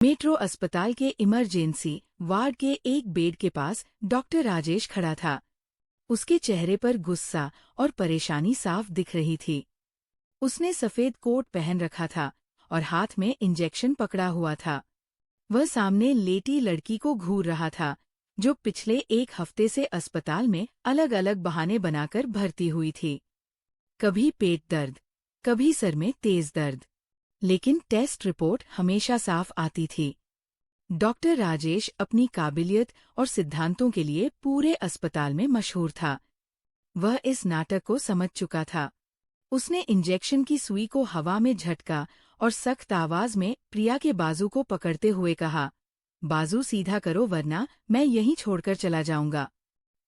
Metro अस्पताल के emergency ward के एक बेड के पास डॉक्टर राजेश खड़ा था। उसके चेहरे पर गुस्सा और परेशानी साफ दिख रही थी। उसने सफेद कोट पहन रखा था और हाथ में इंजेक्शन पकड़ा हुआ था। वह सामने लेटी लड़की को घूर रहा था, जो पिछले एक हफ्ते से अस्पताल में अलग अलग बहाने बनाकर भर्ती हुई थी। कभी पेट दर्द, कभी सर में तेज दर्द, लेकिन टेस्ट रिपोर्ट हमेशा साफ आती थी। डॉक्टर राजेश अपनी काबिलियत और सिद्धांतों के लिए पूरे अस्पताल में मशहूर था। वह इस नाटक को समझ चुका था। उसने इंजेक्शन की सुई को हवा में झटका और सख्त आवाज में प्रिया के बाजू को पकड़ते हुए कहा, बाजू सीधा करो वरना मैं यहीं छोड़कर चला जाऊंगा।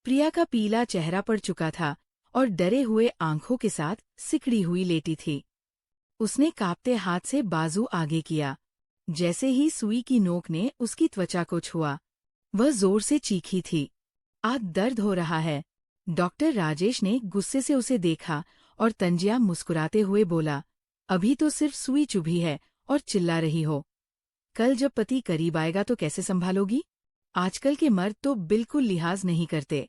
प्रिया का पीला चेहरा पड़ चुका था और डरे हुए आंखों के साथ सिकड़ी हुई लेटी थी। उसने कांपते हाथ से बाजू आगे किया। जैसे ही सुई की नोक ने उसकी त्वचा को छुआ, वह जोर से चीखी थी, आज दर्द हो रहा है। डॉक्टर राजेश ने गुस्से से उसे देखा और तंजिया मुस्कुराते हुए बोला, अभी तो सिर्फ सुई चुभी है और चिल्ला रही हो। कल जब पति करीब आएगा तो कैसे संभालोगी? आजकल के मर्द तो बिल्कुल लिहाज नहीं करते,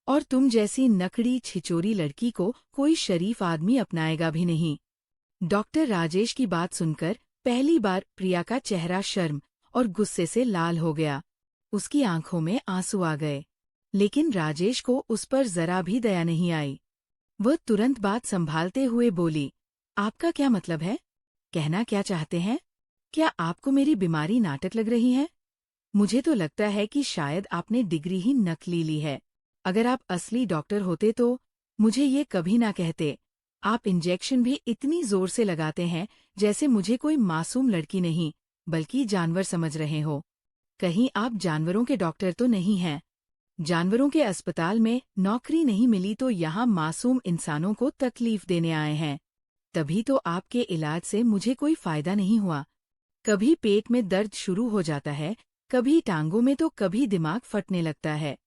और तुम जैसी नकड़ी छिचोरी लड़की को कोई शरीफ आदमी अपनाएगा भी नहीं। डॉक्टर राजेश की बात सुनकर पहली बार प्रिया का चेहरा शर्म और गुस्से से लाल हो गया। उसकी आंखों में आंसू आ गए, लेकिन राजेश को उस पर जरा भी दया नहीं आई। वह तुरंत बात संभालते हुए बोली, आपका क्या मतलब है? कहना क्या चाहते हैं? क्या आपको मेरी बीमारी नाटक लग रही है? मुझे तो लगता है कि शायद आपने डिग्री ही नकली ली है। अगर आप असली डॉक्टर होते तो मुझे ये कभी ना कहते। आप इंजेक्शन भी इतनी जोर से लगाते हैं जैसे मुझे कोई मासूम लड़की नहीं बल्कि जानवर समझ रहे हो। कहीं आप जानवरों के डॉक्टर तो नहीं हैं? जानवरों के अस्पताल में नौकरी नहीं मिली तो यहाँ मासूम इंसानों को तकलीफ देने आए हैं। तभी तो आपके इलाज से मुझे कोई फायदा नहीं हुआ। कभी पेट में दर्द शुरू हो जाता है, कभी टांगों में तो कभी दिमाग फटने लगता है।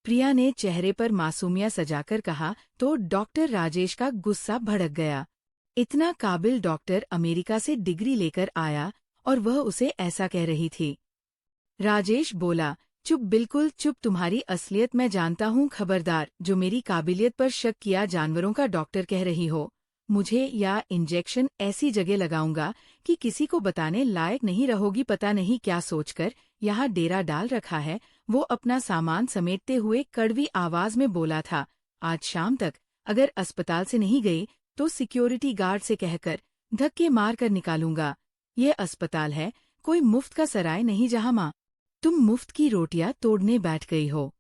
प्रिया ने चेहरे पर मासूमिया सजाकर कहा तो डॉक्टर राजेश का गुस्सा भड़क गया। इतना काबिल डॉक्टर अमेरिका से डिग्री लेकर आया और वह उसे ऐसा कह रही थी। राजेश बोला, चुप, बिल्कुल चुप, तुम्हारी असलियत मैं जानता हूँ। खबरदार, जो मेरी काबिलियत पर शक किया जानवरों का डॉक्टर कह रही हो। मुझे या इंजेक्शन ऐसी जगह लगाऊंगा कि किसी को बताने लायक नहीं रहोगी। पता नहीं क्या सोचकर यहाँ डेरा डाल रखा है। वो अपना सामान समेटते हुए कड़वी आवाज में बोला था, आज शाम तक अगर अस्पताल से नहीं गई तो सिक्योरिटी गार्ड से कहकर धक्के मार कर निकालूंगा। ये अस्पताल है, कोई मुफ्त का सराय नहीं जहाँ माँ तुम मुफ्त की रोटियां तोड़ने बैठ गई हो।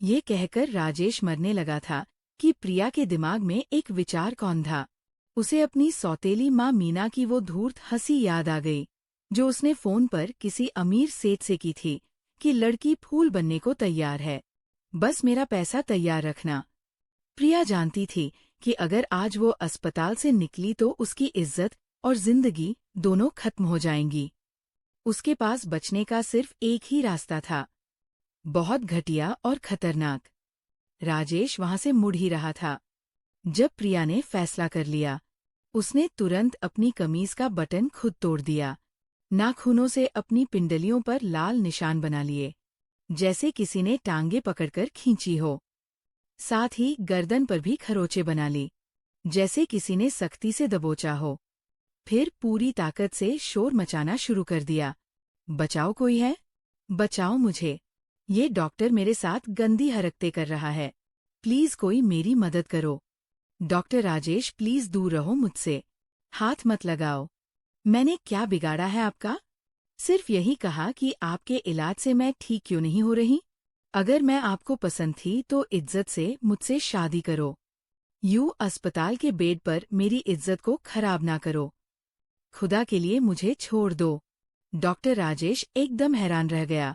ये कहकर राजेश मरने लगा था कि प्रिया के दिमाग में एक विचार कौन था। उसे अपनी सौतेली माँ मीना की वो धूर्त हंसी याद आ गई, जो उसने फोन पर किसी अमीर सेठ से की थी कि लड़की फूल बनने को तैयार है, बस मेरा पैसा तैयार रखना। प्रिया जानती थी कि अगर आज वो अस्पताल से निकली तो उसकी इज्जत और जिंदगी दोनों खत्म हो जाएंगी। उसके पास बचने का सिर्फ एक ही रास्ता था, बहुत घटिया और खतरनाक। राजेश वहां से मुड़ ही रहा था जब प्रिया ने फैसला कर लिया। उसने तुरंत अपनी कमीज का बटन खुद तोड़ दिया, नाखूनों से अपनी पिंडलियों पर लाल निशान बना लिए, जैसे किसी ने टांगे पकड़कर खींची हो। साथ ही गर्दन पर भी खरोंचे बना ली, जैसे किसी ने सख्ती से दबोचा हो। फिर पूरी ताकत से शोर मचाना शुरू कर दिया, बचाओ, कोई है? बचाओ मुझे, ये डॉक्टर मेरे साथ गंदी हरकतें कर रहा है, प्लीज कोई मेरी मदद करो। डॉक्टर राजेश, प्लीज दूर रहो मुझसे, हाथ मत लगाओ। मैंने क्या बिगाड़ा है आपका? सिर्फ यही कहा कि आपके इलाज से मैं ठीक क्यों नहीं हो रही। अगर मैं आपको पसंद थी तो इज्जत से मुझसे शादी करो। यूं अस्पताल के बेड पर मेरी इज्जत को खराब ना करो। खुदा के लिए मुझे छोड़ दो। डॉक्टर राजेश एकदम हैरान रह गया।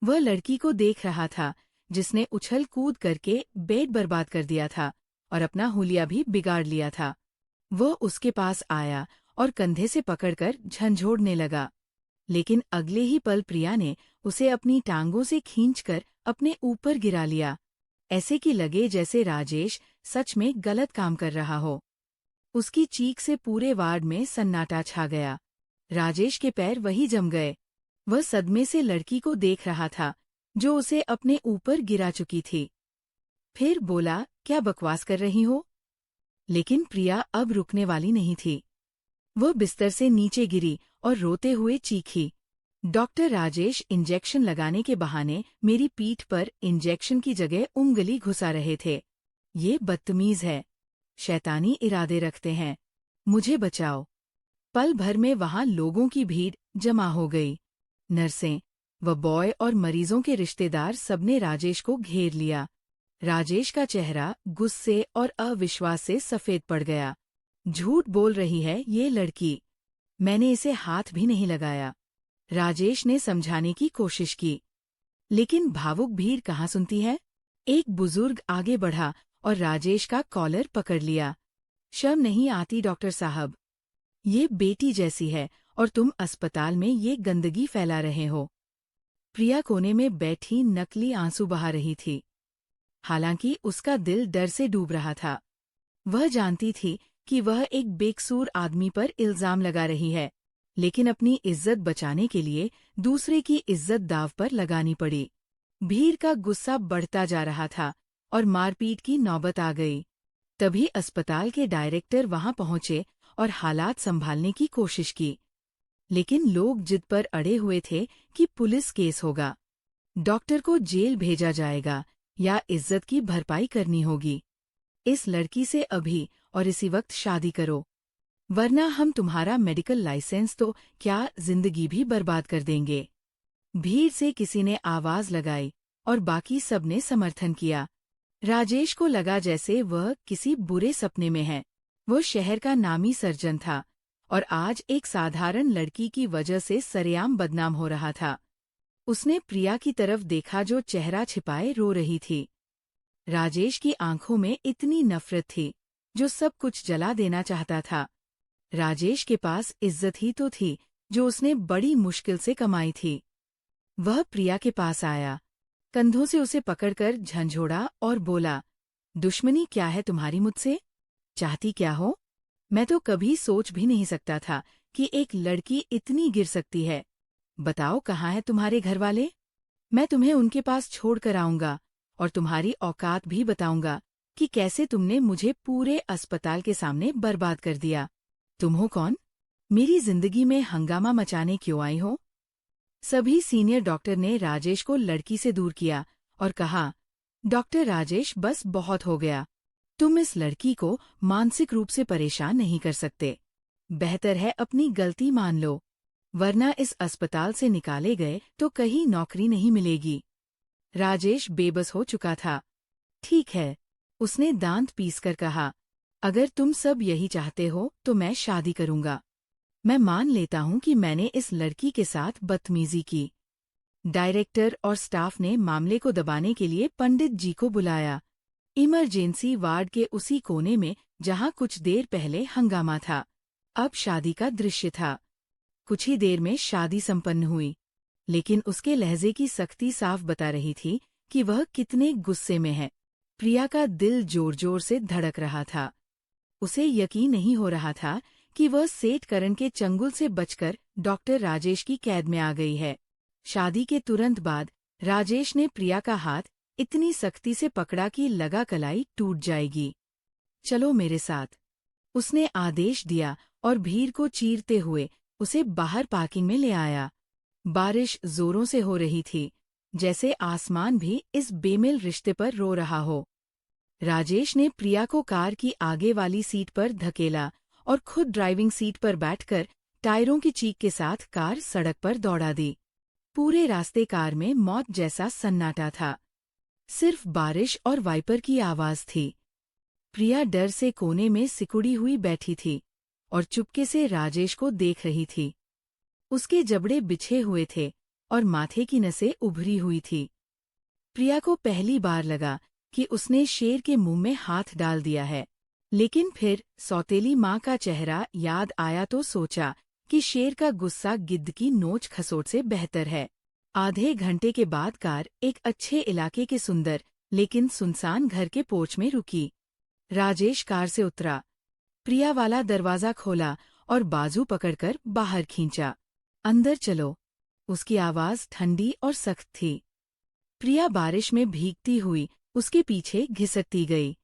वह लड़की को देख रहा था जिसने उछल कूद करके बेड बर्बाद कर दिया था और अपना हुलिया भी बिगाड़ लिया था। वह उसके पास आया और कंधे से पकड़कर झंझोड़ने लगा, लेकिन अगले ही पल प्रिया ने उसे अपनी टांगों से खींचकर अपने ऊपर गिरा लिया, ऐसे कि लगे जैसे राजेश सच में गलत काम कर रहा हो। उसकी चीख से पूरे वार्ड में सन्नाटा छा गया। राजेश के पैर वहीं जम गए। वह सदमे से लड़की को देख रहा था जो उसे अपने ऊपर गिरा चुकी थी। फिर बोला, क्या बकवास कर रही हो? लेकिन प्रिया अब रुकने वाली नहीं थी। वह बिस्तर से नीचे गिरी और रोते हुए चीखी, डॉक्टर राजेश इंजेक्शन लगाने के बहाने मेरी पीठ पर इंजेक्शन की जगह उंगली घुसा रहे थे। ये बदतमीज है, शैतानी इरादे रखते हैं, मुझे बचाओ। पल भर में वहां लोगों की भीड़ जमा हो गई। नर्सें, व बॉय और मरीजों के रिश्तेदार सबने राजेश को घेर लिया। राजेश का चेहरा गुस्से और अविश्वास से सफेद पड़ गया। झूठ बोल रही है ये लड़की, मैंने इसे हाथ भी नहीं लगाया। राजेश ने समझाने की कोशिश की, लेकिन भावुक भीड़ कहाँ सुनती है। एक बुजुर्ग आगे बढ़ा और राजेश का कॉलर पकड़ लिया। शर्म नहीं आती डॉक्टर साहब? ये बेटी जैसी है और तुम अस्पताल में ये गंदगी फैला रहे हो। प्रिया कोने में बैठी नकली आंसू बहा रही थी। हालांकि उसका दिल डर से डूब रहा था। वह जानती थी कि वह एक बेकसूर आदमी पर इल्जाम लगा रही है, लेकिन अपनी इज्जत बचाने के लिए दूसरे की इज्जत दांव पर लगानी पड़ी। भीड़ का गुस्सा बढ़ता जा रहा था और मारपीट की नौबत आ गई। तभी अस्पताल के डायरेक्टर वहां पहुंचे और हालात संभालने की कोशिश की, लेकिन लोग जिद पर अड़े हुए थे कि पुलिस केस होगा, डॉक्टर को जेल भेजा जाएगा या इज्जत की भरपाई करनी होगी। इस लड़की से अभी और इसी वक्त शादी करो, वरना हम तुम्हारा मेडिकल लाइसेंस तो क्या जिंदगी भी बर्बाद कर देंगे। भीड़ से किसी ने आवाज लगाई और बाकी सबने समर्थन किया। राजेश को लगा जैसे वह किसी बुरे सपने में है। वो शहर का नामी सर्जन था और आज एक साधारण लड़की की वजह से सरेआम बदनाम हो रहा था। उसने प्रिया की तरफ देखा जो चेहरा छिपाए रो रही थी। राजेश की आंखों में इतनी नफरत थी जो सब कुछ जला देना चाहता था। राजेश के पास इज्जत ही तो थी जो उसने बड़ी मुश्किल से कमाई थी। वह प्रिया के पास आया, कंधों से उसे पकड़कर झंझोड़ा और बोला, दुश्मनी क्या है तुम्हारी मुझसे? चाहती क्या हो? मैं तो कभी सोच भी नहीं सकता था कि एक लड़की इतनी गिर सकती है। बताओ कहाँ है तुम्हारे घरवाले? मैं तुम्हें उनके पास छोड़ कर आऊंगा और तुम्हारी औकात भी बताऊंगा कि कैसे तुमने मुझे पूरे अस्पताल के सामने बर्बाद कर दिया। तुम हो कौन? मेरी जिंदगी में हंगामा मचाने क्यों आई हो? सभी सीनियर डॉक्टर ने राजेश को लड़की से दूर किया और कहा, डॉक्टर राजेश बस बहुत हो गया। तुम इस लड़की को मानसिक रूप से परेशान नहीं कर सकते। बेहतर है अपनी गलती मान लो, वरना इस अस्पताल से निकाले गए तो कहीं नौकरी नहीं मिलेगी। राजेश बेबस हो चुका था। ठीक है, उसने दांत पीसकर कहा, अगर तुम सब यही चाहते हो तो मैं शादी करूंगा। मैं मान लेता हूं कि मैंने इस लड़की के साथ बदतमीजी की। डायरेक्टर और स्टाफ ने मामले को दबाने के लिए पंडित जी को बुलाया। इमरजेंसी वार्ड के उसी कोने में जहां कुछ देर पहले हंगामा था, अब शादी का दृश्य था। कुछ ही देर में शादी संपन्न हुई, लेकिन उसके लहजे की सख्ती साफ बता रही थी कि वह कितने गुस्से में है। प्रिया का दिल जोर जोर से धड़क रहा था। उसे यकीन नहीं हो रहा था कि वह सेठ करण के चंगुल से बचकर डॉक्टर राजेश की कैद में आ गई है। शादी के तुरंत बाद राजेश ने प्रिया का हाथ इतनी सख्ती से पकड़ा कि लगा कलाई टूट जाएगी। चलो मेरे साथ, उसने आदेश दिया और भीड़ को चीरते हुए उसे बाहर पार्किंग में ले आया। बारिश जोरों से हो रही थी, जैसे आसमान भी इस बेमेल रिश्ते पर रो रहा हो। राजेश ने प्रिया को कार की आगे वाली सीट पर धकेला और खुद ड्राइविंग सीट पर बैठकर टायरों की चीख के साथ कार सड़क पर दौड़ा दी। पूरे रास्ते कार में मौत जैसा सन्नाटा था। सिर्फ बारिश और वाइपर की आवाज थी। प्रिया डर से कोने में सिकुड़ी हुई बैठी थी और चुपके से राजेश को देख रही थी। उसके जबड़े बिछे हुए थे और माथे की नसें उभरी हुई थी। प्रिया को पहली बार लगा कि उसने शेर के मुंह में हाथ डाल दिया है, लेकिन फिर सौतेली माँ का चेहरा याद आया तो सोचा कि शेर का गुस्सा गिद्ध की नोच खसोट से बेहतर है। आधे घंटे के बाद कार एक अच्छे इलाके के सुंदर लेकिन सुनसान घर के पोर्च में रुकी। राजेश कार से उतरा, प्रिया वाला दरवाजा खोला और बाजू पकड़कर बाहर खींचा। अंदर चलो। उसकी आवाज ठंडी और सख्त थी। प्रिया बारिश में भीगती हुई उसके पीछे घिसकती गई।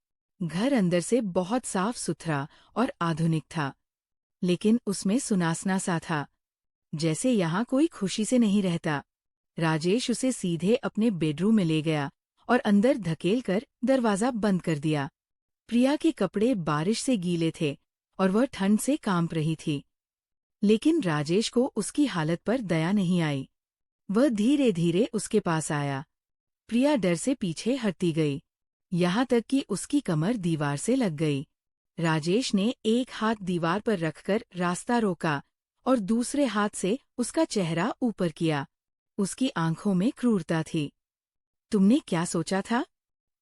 घर अंदर से बहुत साफ सुथरा और आधुनिक था, लेकिन उसमें सुनासना सा था, जैसे यहाँ कोई खुशी से नहीं रहता। राजेश उसे सीधे अपने बेडरूम में ले गया और अंदर धकेलकर दरवाजा बंद कर दिया। प्रिया के कपड़े बारिश से गीले थे और वह ठंड से कांप रही थी, लेकिन राजेश को उसकी हालत पर दया नहीं आई। वह धीरे धीरे उसके पास आया। प्रिया डर से पीछे हटती गई, यहाँ तक कि उसकी कमर दीवार से लग गई। राजेश ने एक हाथ दीवार पर रखकर रास्ता रोका और दूसरे हाथ से उसका चेहरा ऊपर किया। उसकी आंखों में क्रूरता थी। तुमने क्या सोचा था?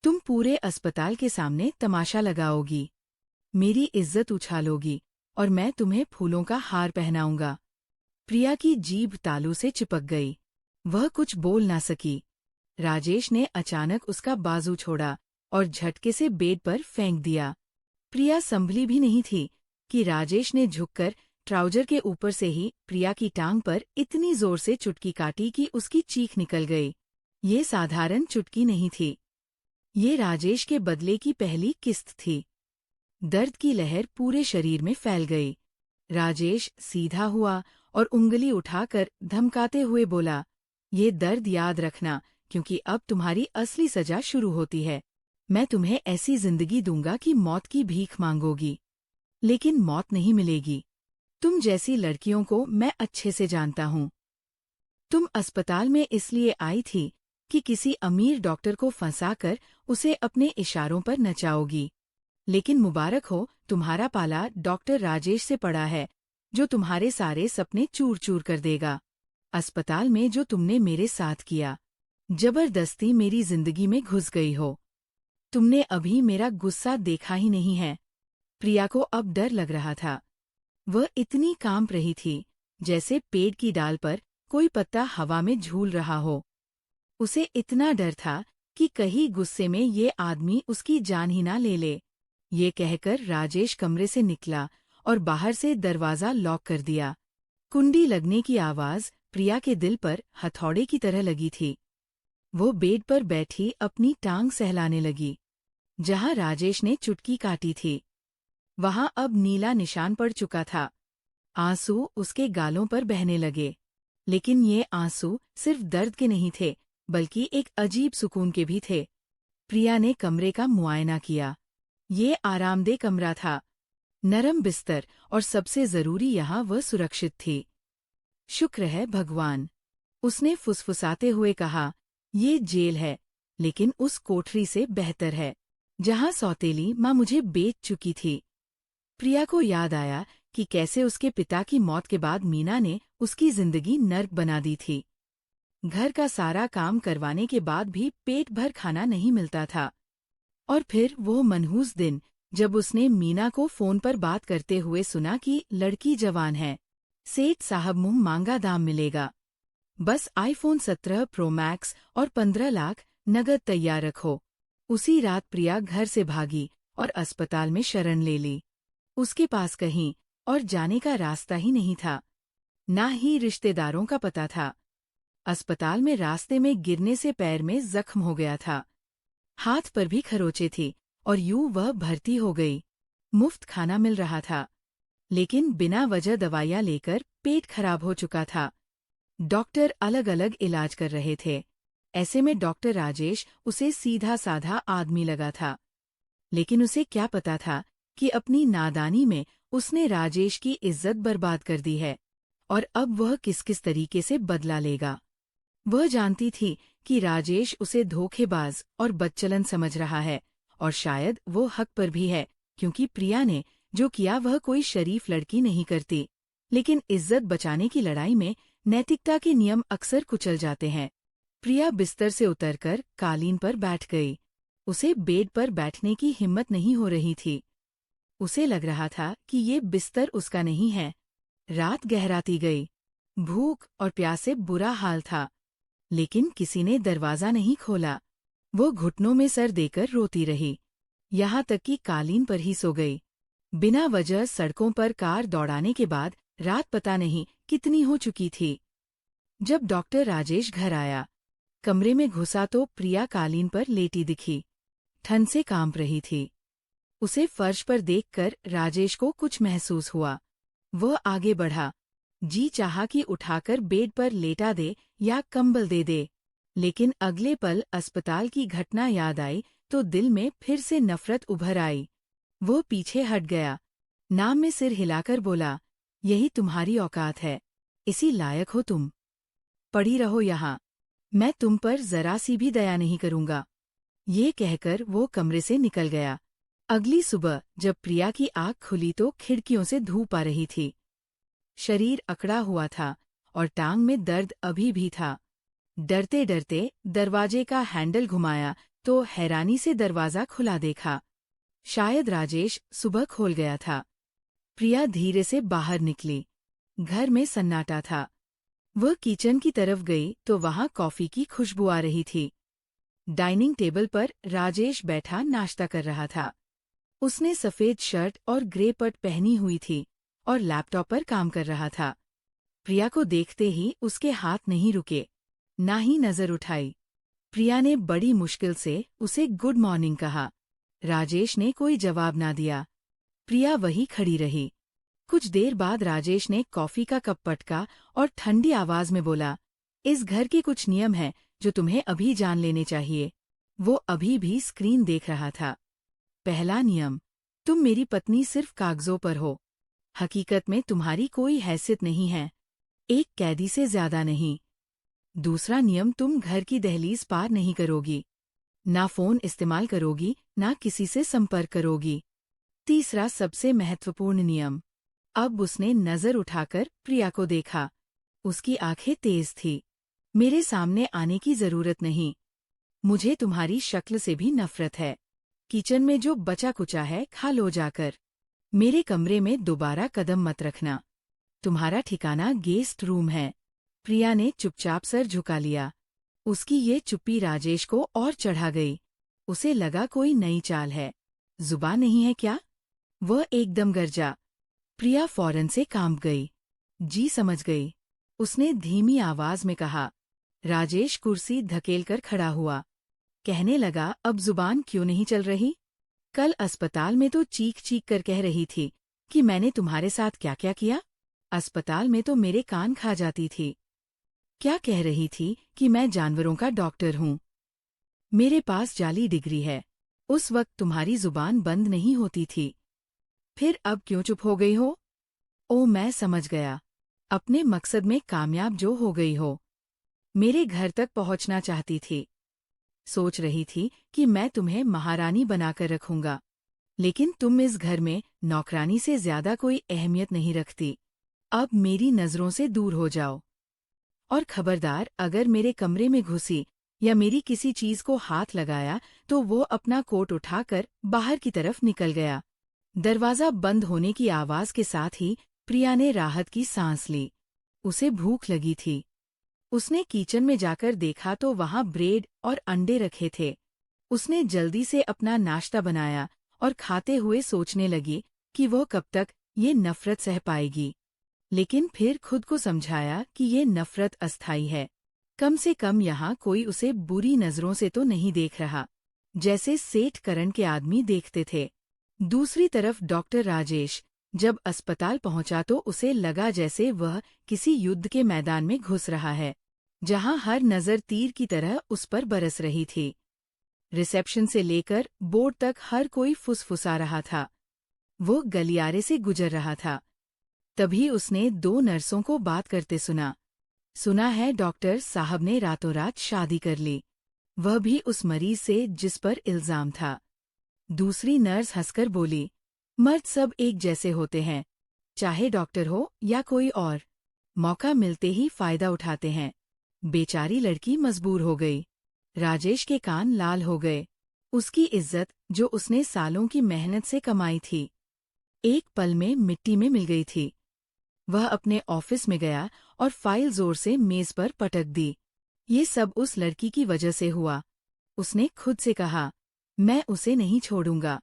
तुम पूरे अस्पताल के सामने तमाशा लगाओगी, मेरी इज्जत उछालोगी और मैं तुम्हें फूलों का हार पहनाऊंगा। प्रिया की जीभ तालू से चिपक गई। वह कुछ बोल ना सकी। राजेश ने अचानक उसका बाजू छोड़ा और झटके से बेड पर फेंक दिया। प्रिया संभली भी नहीं थी कि राजेश ने झुककर ट्राउजर के ऊपर से ही प्रिया की टांग पर इतनी जोर से चुटकी काटी कि उसकी चीख निकल गई। ये साधारण चुटकी नहीं थी, ये राजेश के बदले की पहली किस्त थी। दर्द की लहर पूरे शरीर में फैल गई। राजेश सीधा हुआ और उंगली उठाकर धमकाते हुए बोला, ये दर्द याद रखना, क्योंकि अब तुम्हारी असली सजा शुरू होती है। मैं तुम्हें ऐसी जिंदगी दूंगा कि मौत की भीख मांगोगी, लेकिन मौत नहीं मिलेगी। तुम जैसी लड़कियों को मैं अच्छे से जानता हूँ। तुम अस्पताल में इसलिए आई थी कि किसी अमीर डॉक्टर को फंसाकर उसे अपने इशारों पर नचाओगी, लेकिन मुबारक हो, तुम्हारा पाला डॉक्टर राजेश से पड़ा है, जो तुम्हारे सारे सपने चूर चूर कर देगा। अस्पताल में जो तुमने मेरे साथ किया, जबरदस्ती मेरी जिंदगी में घुस गई हो। तुमने अभी मेरा गुस्सा देखा ही नहीं है। प्रिया को अब डर लग रहा था। वह इतनी कांप रही थी जैसे पेड़ की डाल पर कोई पत्ता हवा में झूल रहा हो। उसे इतना डर था कि कहीं गुस्से में ये आदमी उसकी जान ही ना ले ले। ये कहकर राजेश कमरे से निकला और बाहर से दरवाजा लॉक कर दिया। कुंडी लगने की आवाज प्रिया के दिल पर हथौड़े की तरह लगी थी। वो बेड पर बैठी अपनी टांग सहलाने लगी। जहां राजेश ने चुटकी काटी थी, वहां अब नीला निशान पड़ चुका था। आंसू उसके गालों पर बहने लगे, लेकिन ये आंसू सिर्फ दर्द के नहीं थे, बल्कि एक अजीब सुकून के भी थे। प्रिया ने कमरे का मुआयना किया। ये आरामदेह कमरा था, नरम बिस्तर और सबसे जरूरी यहाँ वह सुरक्षित थी। शुक्र है भगवान, उसने फुसफुसाते हुए कहा। ये जेल है, लेकिन उस कोठरी से बेहतर है जहां सौतेली माँ मुझे बेच चुकी थी। प्रिया को याद आया कि कैसे उसके पिता की मौत के बाद मीना ने उसकी जिंदगी नर्क बना दी थी। घर का सारा काम करवाने के बाद भी पेट भर खाना नहीं मिलता था। और फिर वो मनहूस दिन जब उसने मीना को फोन पर बात करते हुए सुना कि लड़की जवान है, सेठ साहब मुंह मांगा दाम मिलेगा, बस आईफोन 17 प्रो मैक्स और 15 लाख नगद तैयार रखो। उसी रात प्रिया घर से भागी और अस्पताल में शरण ले ली। उसके पास कहीं और जाने का रास्ता ही नहीं था, ना ही रिश्तेदारों का पता था। अस्पताल में रास्ते में गिरने से पैर में जख्म हो गया था, हाथ पर भी खरोचे थी और यूं वह भर्ती हो गई। मुफ्त खाना मिल रहा था, लेकिन बिना वजह दवाइयां लेकर पेट खराब हो चुका था। डॉक्टर अलग अलग इलाज कर रहे थे। ऐसे में डॉक्टर राजेश उसे सीधा साधा आदमी लगा था, लेकिन उसे क्या पता था कि अपनी नादानी में उसने राजेश की इज्जत बर्बाद कर दी है और अब वह किस किस तरीके से बदला लेगा। वह जानती थी कि राजेश उसे धोखेबाज और बदचलन समझ रहा है, और शायद वो हक पर भी है, क्योंकि प्रिया ने जो किया वह कोई शरीफ लड़की नहीं करती। लेकिन इज्जत बचाने की लड़ाई में नैतिकता के नियम अक्सर कुचल जाते हैं। प्रिया बिस्तर से उतरकर कालीन पर बैठ गई। उसे बेड पर बैठने की हिम्मत नहीं हो रही थी। उसे लग रहा था कि ये बिस्तर उसका नहीं है। रात गहराती गई। भूख और प्यास से बुरा हाल था, लेकिन किसी ने दरवाजा नहीं खोला। वो घुटनों में सर देकर रोती रही, यहाँ तक कि कालीन पर ही सो गई। बिना वजह सड़कों पर कार दौड़ाने के बाद रात पता नहीं कितनी हो चुकी थी। जब डॉक्टर राजेश घर आया, कमरे में घुसा तो प्रिया कालीन पर लेटी दिखी, ठंड से कांप रही थी। उसे फर्श पर देखकर राजेश को कुछ महसूस हुआ। वह आगे बढ़ा, जी चाहा कि उठाकर बेड पर लेटा दे या कंबल दे दे, लेकिन अगले पल अस्पताल की घटना याद आई तो दिल में फिर से नफरत उभर आई। वो पीछे हट गया, नाम में सिर हिलाकर बोला, यही तुम्हारी औकात है, इसी लायक हो तुम। पड़ी रहो यहाँ, मैं तुम पर जरा सी भी दया नहीं करूंगा। ये कहकर वो कमरे से निकल गया। अगली सुबह जब प्रिया की आँख खुली तो खिड़कियों से धूप आ रही थी। शरीर अकड़ा हुआ था और टांग में दर्द अभी भी था। डरते डरते दरवाजे का हैंडल घुमाया तो हैरानी से दरवाजा खुला देखा। शायद राजेश सुबह खोल गया था। प्रिया धीरे से बाहर निकली। घर में सन्नाटा था। वह किचन की तरफ गई तो वहां कॉफी की खुशबू आ रही थी। डाइनिंग टेबल पर राजेश बैठा नाश्ता कर रहा था। उसने सफेद शर्ट और ग्रे पट पहनी हुई थी और लैपटॉप पर काम कर रहा था। प्रिया को देखते ही उसके हाथ नहीं रुके, ना ही नजर उठाई। प्रिया ने बड़ी मुश्किल से उसे गुड मॉर्निंग कहा। राजेश ने कोई जवाब ना दिया। प्रिया वहीं खड़ी रही। कुछ देर बाद राजेश ने कॉफी का कप पटका और ठंडी आवाज में बोला, इस घर के कुछ नियम हैं जो तुम्हें अभी जान लेने चाहिए। वो अभी भी स्क्रीन देख रहा था। पहला नियम, तुम मेरी पत्नी सिर्फ कागजों पर हो। हकीकत में तुम्हारी कोई हैसियत नहीं है, एक कैदी से ज्यादा नहीं। दूसरा नियम, तुम घर की दहलीज पार नहीं करोगी, ना फोन इस्तेमाल करोगी, ना किसी से संपर्क करोगी। तीसरा सबसे महत्वपूर्ण नियम। अब उसने नजर उठाकर प्रिया को देखा। उसकी आंखें तेज थी। मेरे सामने आने की जरूरत नहीं। मुझे तुम्हारी शक्ल से भी नफरत है। किचन में जो बचा कुचा है खा लो जाकर। मेरे कमरे में दोबारा कदम मत रखना। तुम्हारा ठिकाना गेस्ट रूम है। प्रिया ने चुपचाप सर झुका लिया। उसकी ये चुप्पी राजेश को और चढ़ा गई। उसे लगा कोई नई चाल है। जुबान नहीं है क्या? वह एकदम गरजा। प्रिया फौरन से कांप गई। जी समझ गई। उसने धीमी आवाज में कहा। राजेश कुर्सी धकेलकर खड़ा हुआ। कहने लगा, अब जुबान क्यों नहीं चल रही? कल अस्पताल में तो चीख चीख कर कह रही थी कि मैंने तुम्हारे साथ क्या क्या किया। अस्पताल में तो मेरे कान खा जाती थी। क्या कह रही थी कि मैं जानवरों का डॉक्टर हूँ। मेरे पास जाली डिग्री है। उस वक्त तुम्हारी जुबान बंद नहीं होती थी। फिर अब क्यों चुप हो गई हो? ओ, मैं समझ गया। अपने मकसद में कामयाब जो हो गई हो। मेरे घर तक पहुंचना चाहती थी। सोच रही थी कि मैं तुम्हें महारानी बनाकर रखूंगा, लेकिन तुम इस घर में नौकरानी से ज्यादा कोई अहमियत नहीं रखती। अब मेरी नजरों से दूर हो जाओ। और खबरदार, अगर मेरे कमरे में घुसी या मेरी किसी चीज को हाथ लगाया तो वो अपना कोट उठाकर बाहर की तरफ निकल गया। दरवाजा बंद होने की आवाज के साथ ही प्रिया ने राहत की सांस ली। उसे भूख लगी थी। उसने किचन में जाकर देखा तो वहां ब्रेड और अंडे रखे थे। उसने जल्दी से अपना नाश्ता बनाया और खाते हुए सोचने लगी कि वो कब तक ये नफरत सह पाएगी। लेकिन फिर खुद को समझाया कि ये नफरत अस्थायी है। कम से कम यहाँ कोई उसे बुरी नजरों से तो नहीं देख रहा, जैसे सेठ करण के आदमी देखते थे। दूसरी तरफ डॉक्टर राजेश जब अस्पताल पहुंचा तो उसे लगा जैसे वह किसी युद्ध के मैदान में घुस रहा है, जहां हर नजर तीर की तरह उस पर बरस रही थी। रिसेप्शन से लेकर बोर्ड तक हर कोई फुसफुसा रहा था। वो गलियारे से गुजर रहा था। तभी उसने 2 नर्सों को बात करते सुना। सुना है डॉक्टर साहब ने रातों रात शादी कर ली, वह भी उस मरीज से जिस पर इल्जाम था। दूसरी नर्स हंसकर बोली, मर्द सब एक जैसे होते हैं, चाहे डॉक्टर हो या कोई और, मौका मिलते ही फायदा उठाते हैं। बेचारी लड़की मजबूर हो गई। राजेश के कान लाल हो गए। उसकी इज्जत जो उसने सालों की मेहनत से कमाई थी, एक पल में मिट्टी में मिल गई थी। वह अपने ऑफिस में गया और फाइल जोर से मेज पर पटक दी। ये सब उस लड़की की वजह से हुआ। उसने खुद से कहा, मैं उसे नहीं छोड़ूंगा।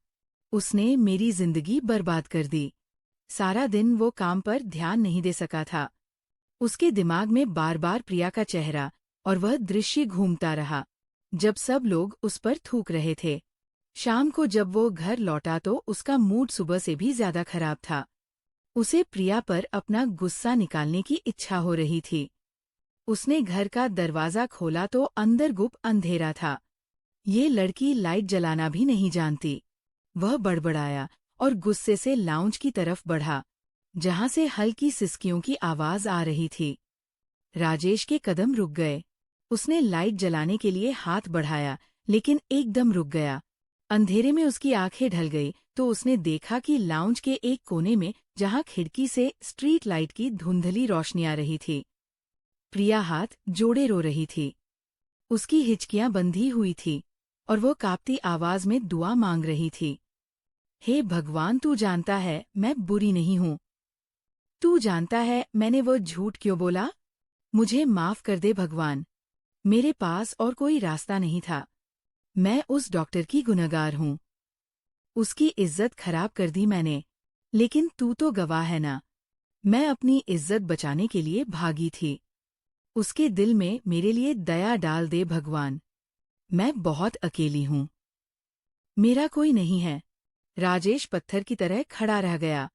उसने मेरी जिंदगी बर्बाद कर दी। सारा दिन वो काम पर ध्यान नहीं दे सका था। उसके दिमाग में बार बार प्रिया का चेहरा और वह दृश्य घूमता रहा जब सब लोग उस पर थूक रहे थे। शाम को जब वो घर लौटा तो उसका मूड सुबह से भी ज्यादा खराब था। उसे प्रिया पर अपना गुस्सा निकालने की इच्छा हो रही थी। उसने घर का दरवाजा खोला तो अंदर गुप अंधेरा था। ये लड़की लाइट जलाना भी नहीं जानती। वह बड़बड़ाया और गुस्से से लाउंज की तरफ बढ़ा, जहां से हल्की सिसकियों की आवाज आ रही थी। राजेश के कदम रुक गए। उसने लाइट जलाने के लिए हाथ बढ़ाया, लेकिन एकदम रुक गया। अंधेरे में उसकी आंखें ढल गई तो उसने देखा कि लाउंज के एक कोने में, जहां खिड़की से स्ट्रीट लाइट की धुंधली रोशनी आ रही थी, प्रिया हाथ जोड़े रो रही थी। उसकी हिचकियां बंधी हुई थी और वो कांपती आवाज में दुआ मांग रही थी। हे भगवान, तू जानता है मैं बुरी नहीं हूं। तू जानता है मैंने वो झूठ क्यों बोला। मुझे माफ कर दे भगवान। मेरे पास और कोई रास्ता नहीं था। मैं उस डॉक्टर की गुनहगार हूं। उसकी इज्जत खराब कर दी मैंने। लेकिन तू तो गवाह है ना। मैं अपनी इज्जत बचाने के लिए भागी थी। उसके दिल में मेरे लिए दया डाल दे भगवान। मैं बहुत अकेली हूं। मेरा कोई नहीं है। राजेश पत्थर की तरह खड़ा रह गया।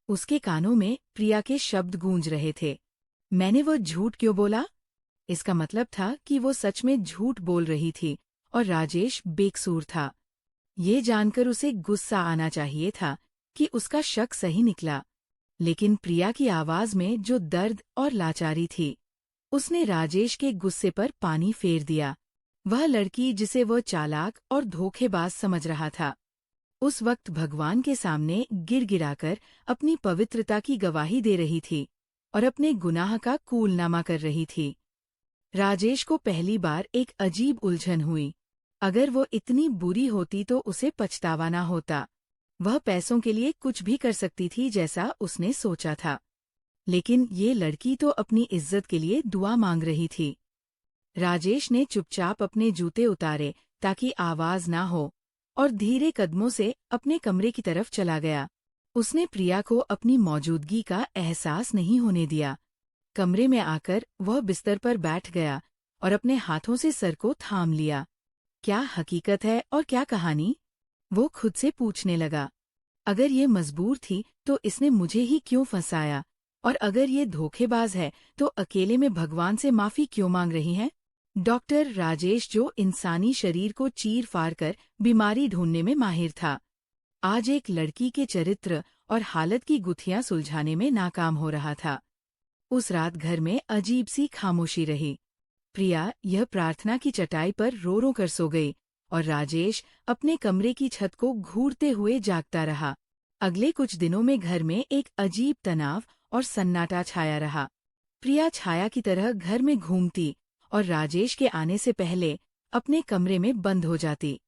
उसके कानों में प्रिया के शब्द गूंज रहे थे। मैंने वो झूठ क्यों बोला। इसका मतलब था कि वो सच में झूठ बोल रही थी और राजेश बेकसूर था। ये जानकर उसे गुस्सा आना चाहिए था कि उसका शक सही निकला। लेकिन प्रिया की आवाज में जो दर्द और लाचारी थी, उसने राजेश के गुस्से पर पानी फेर दिया। वह लड़की जिसे वो चालाक और धोखेबाज समझ रहा था, उस वक्त भगवान के सामने गिड़गिड़ाकर अपनी पवित्रता की गवाही दे रही थी और अपने गुनाह का कूलनामा कर रही थी। राजेश को पहली बार एक अजीब उलझन हुई। अगर वो इतनी बुरी होती तो उसे पछतावा ना होता। वह पैसों के लिए कुछ भी कर सकती थी जैसा उसने सोचा था। लेकिन ये लड़की तो अपनी इज्जत के लिए दुआ मांग रही थी। राजेश ने चुपचाप अपने जूते उतारे ताकि आवाज ना हो और धीरे कदमों से अपने कमरे की तरफ चला गया। उसने प्रिया को अपनी मौजूदगी का एहसास नहीं होने दिया। कमरे में आकर वह बिस्तर पर बैठ गया और अपने हाथों से सर को थाम लिया। क्या हकीकत है और क्या कहानी? वो खुद से पूछने लगा। अगर ये मजबूर थी तो इसने मुझे ही क्यों फंसाया, और अगर ये धोखेबाज है तो अकेले में भगवान से माफी क्यों मांग रही हैं? डॉक्टर राजेश, जो इंसानी शरीर को चीर फाड़ कर बीमारी ढूंढने में माहिर था, आज एक लड़की के चरित्र और हालत की गुत्थियां सुलझाने में नाकाम हो रहा था। उस रात घर में अजीब सी खामोशी रही। प्रिया यह प्रार्थना की चटाई पर रो रो कर सो गई और राजेश अपने कमरे की छत को घूरते हुए जागता रहा। अगले कुछ दिनों में घर में एक अजीब तनाव और सन्नाटा छाया रहा। प्रिया छाया की तरह घर में घूमती और राजेश के आने से पहले अपने कमरे में बंद हो जाती।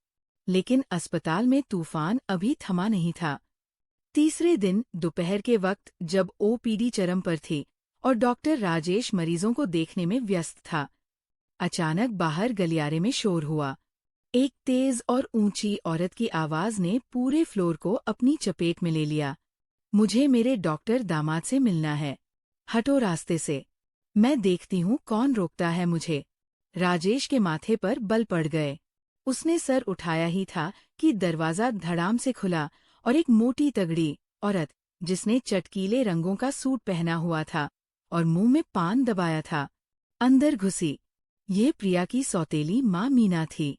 लेकिन अस्पताल में तूफान अभी थमा नहीं था। तीसरे दिन दोपहर के वक्त जब ओपीडी चरम पर थी और डॉक्टर राजेश मरीजों को देखने में व्यस्त था, अचानक बाहर गलियारे में शोर हुआ। एक तेज और ऊंची औरत की आवाज ने पूरे फ्लोर को अपनी चपेट में ले लिया। मुझे मेरे डॉक्टर दामाद से मिलना है। हटो रास्ते से। मैं देखती हूँ कौन रोकता है मुझे। राजेश के माथे पर बल पड़ गए। उसने सर उठाया ही था कि दरवाजा धड़ाम से खुला और एक मोटी तगड़ी औरत, जिसने चटकीले रंगों का सूट पहना हुआ था और मुंह में पान दबाया था, अंदर घुसी। ये प्रिया की सौतेली माँ मीना थी,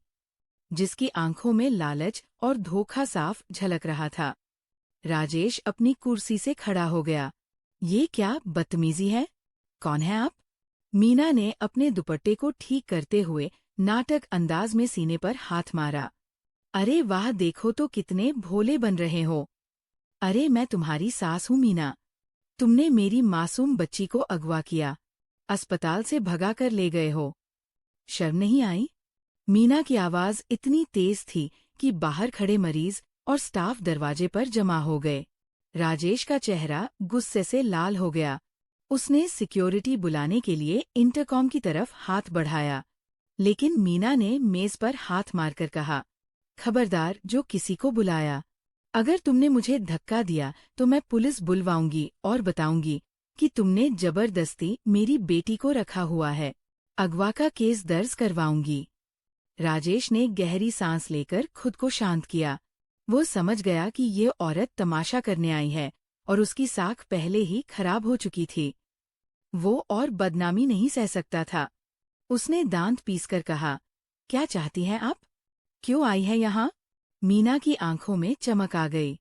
जिसकी आंखों में लालच और धोखा साफ झलक रहा था। राजेश अपनी कुर्सी से खड़ा हो गया। ये क्या बदतमीजी है? कौन है आप? मीना ने अपने दुपट्टे को ठीक करते हुए नाटक अंदाज में सीने पर हाथ मारा। अरे वाह, देखो तो कितने भोले बन रहे हो। अरे मैं तुम्हारी सास हूँ मीना। तुमने मेरी मासूम बच्ची को अगवा किया, अस्पताल से भगा कर ले गए हो। शर्म नहीं आई? मीना की आवाज इतनी तेज थी कि बाहर खड़े मरीज और स्टाफ दरवाजे पर जमा हो गए। राजेश का चेहरा गुस्से से लाल हो गया। उसने सिक्योरिटी बुलाने के लिए इंटरकॉम की तरफ हाथ बढ़ाया, लेकिन मीना ने मेज पर हाथ मारकर कहा, खबरदार जो किसी को बुलाया। अगर तुमने मुझे धक्का दिया तो मैं पुलिस बुलवाऊंगी और बताऊंगी कि तुमने जबरदस्ती मेरी बेटी को रखा हुआ है। अगवा का केस दर्ज करवाऊंगी। राजेश ने गहरी सांस लेकर खुद को शांत किया। वो समझ गया कि ये औरत तमाशा करने आई है और उसकी साख पहले ही खराब हो चुकी थी। वो और बदनामी नहीं सह सकता था। उसने दांत पीसकर कहा, क्या चाहती हैं आप? क्यों आई है यहाँ? मीना की आंखों में चमक आ गई।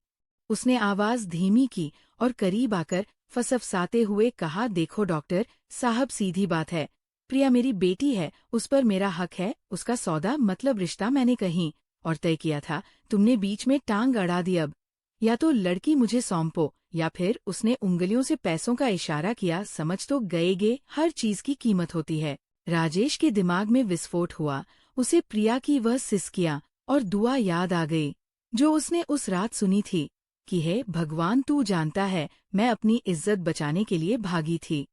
उसने आवाज धीमी की और करीब आकर फसफसाते हुए कहा, देखो डॉक्टर साहब, सीधी बात है। प्रिया मेरी बेटी है, उस पर मेरा हक है। उसका सौदा मतलब रिश्ता मैंने कहीं और तय किया था, तुमने बीच में टांग अड़ा दी। अब या तो लड़की मुझे सौंपो या फिर। उसने उंगलियों से पैसों का इशारा किया। समझ तो गए, हर चीज की कीमत होती है। राजेश के दिमाग में विस्फोट हुआ। उसे प्रिया की वह सिसकियां और दुआ याद आ गई जो उसने उस रात सुनी थी कि हे भगवान, तू जानता है मैं अपनी इज्जत बचाने के लिए भागी थी।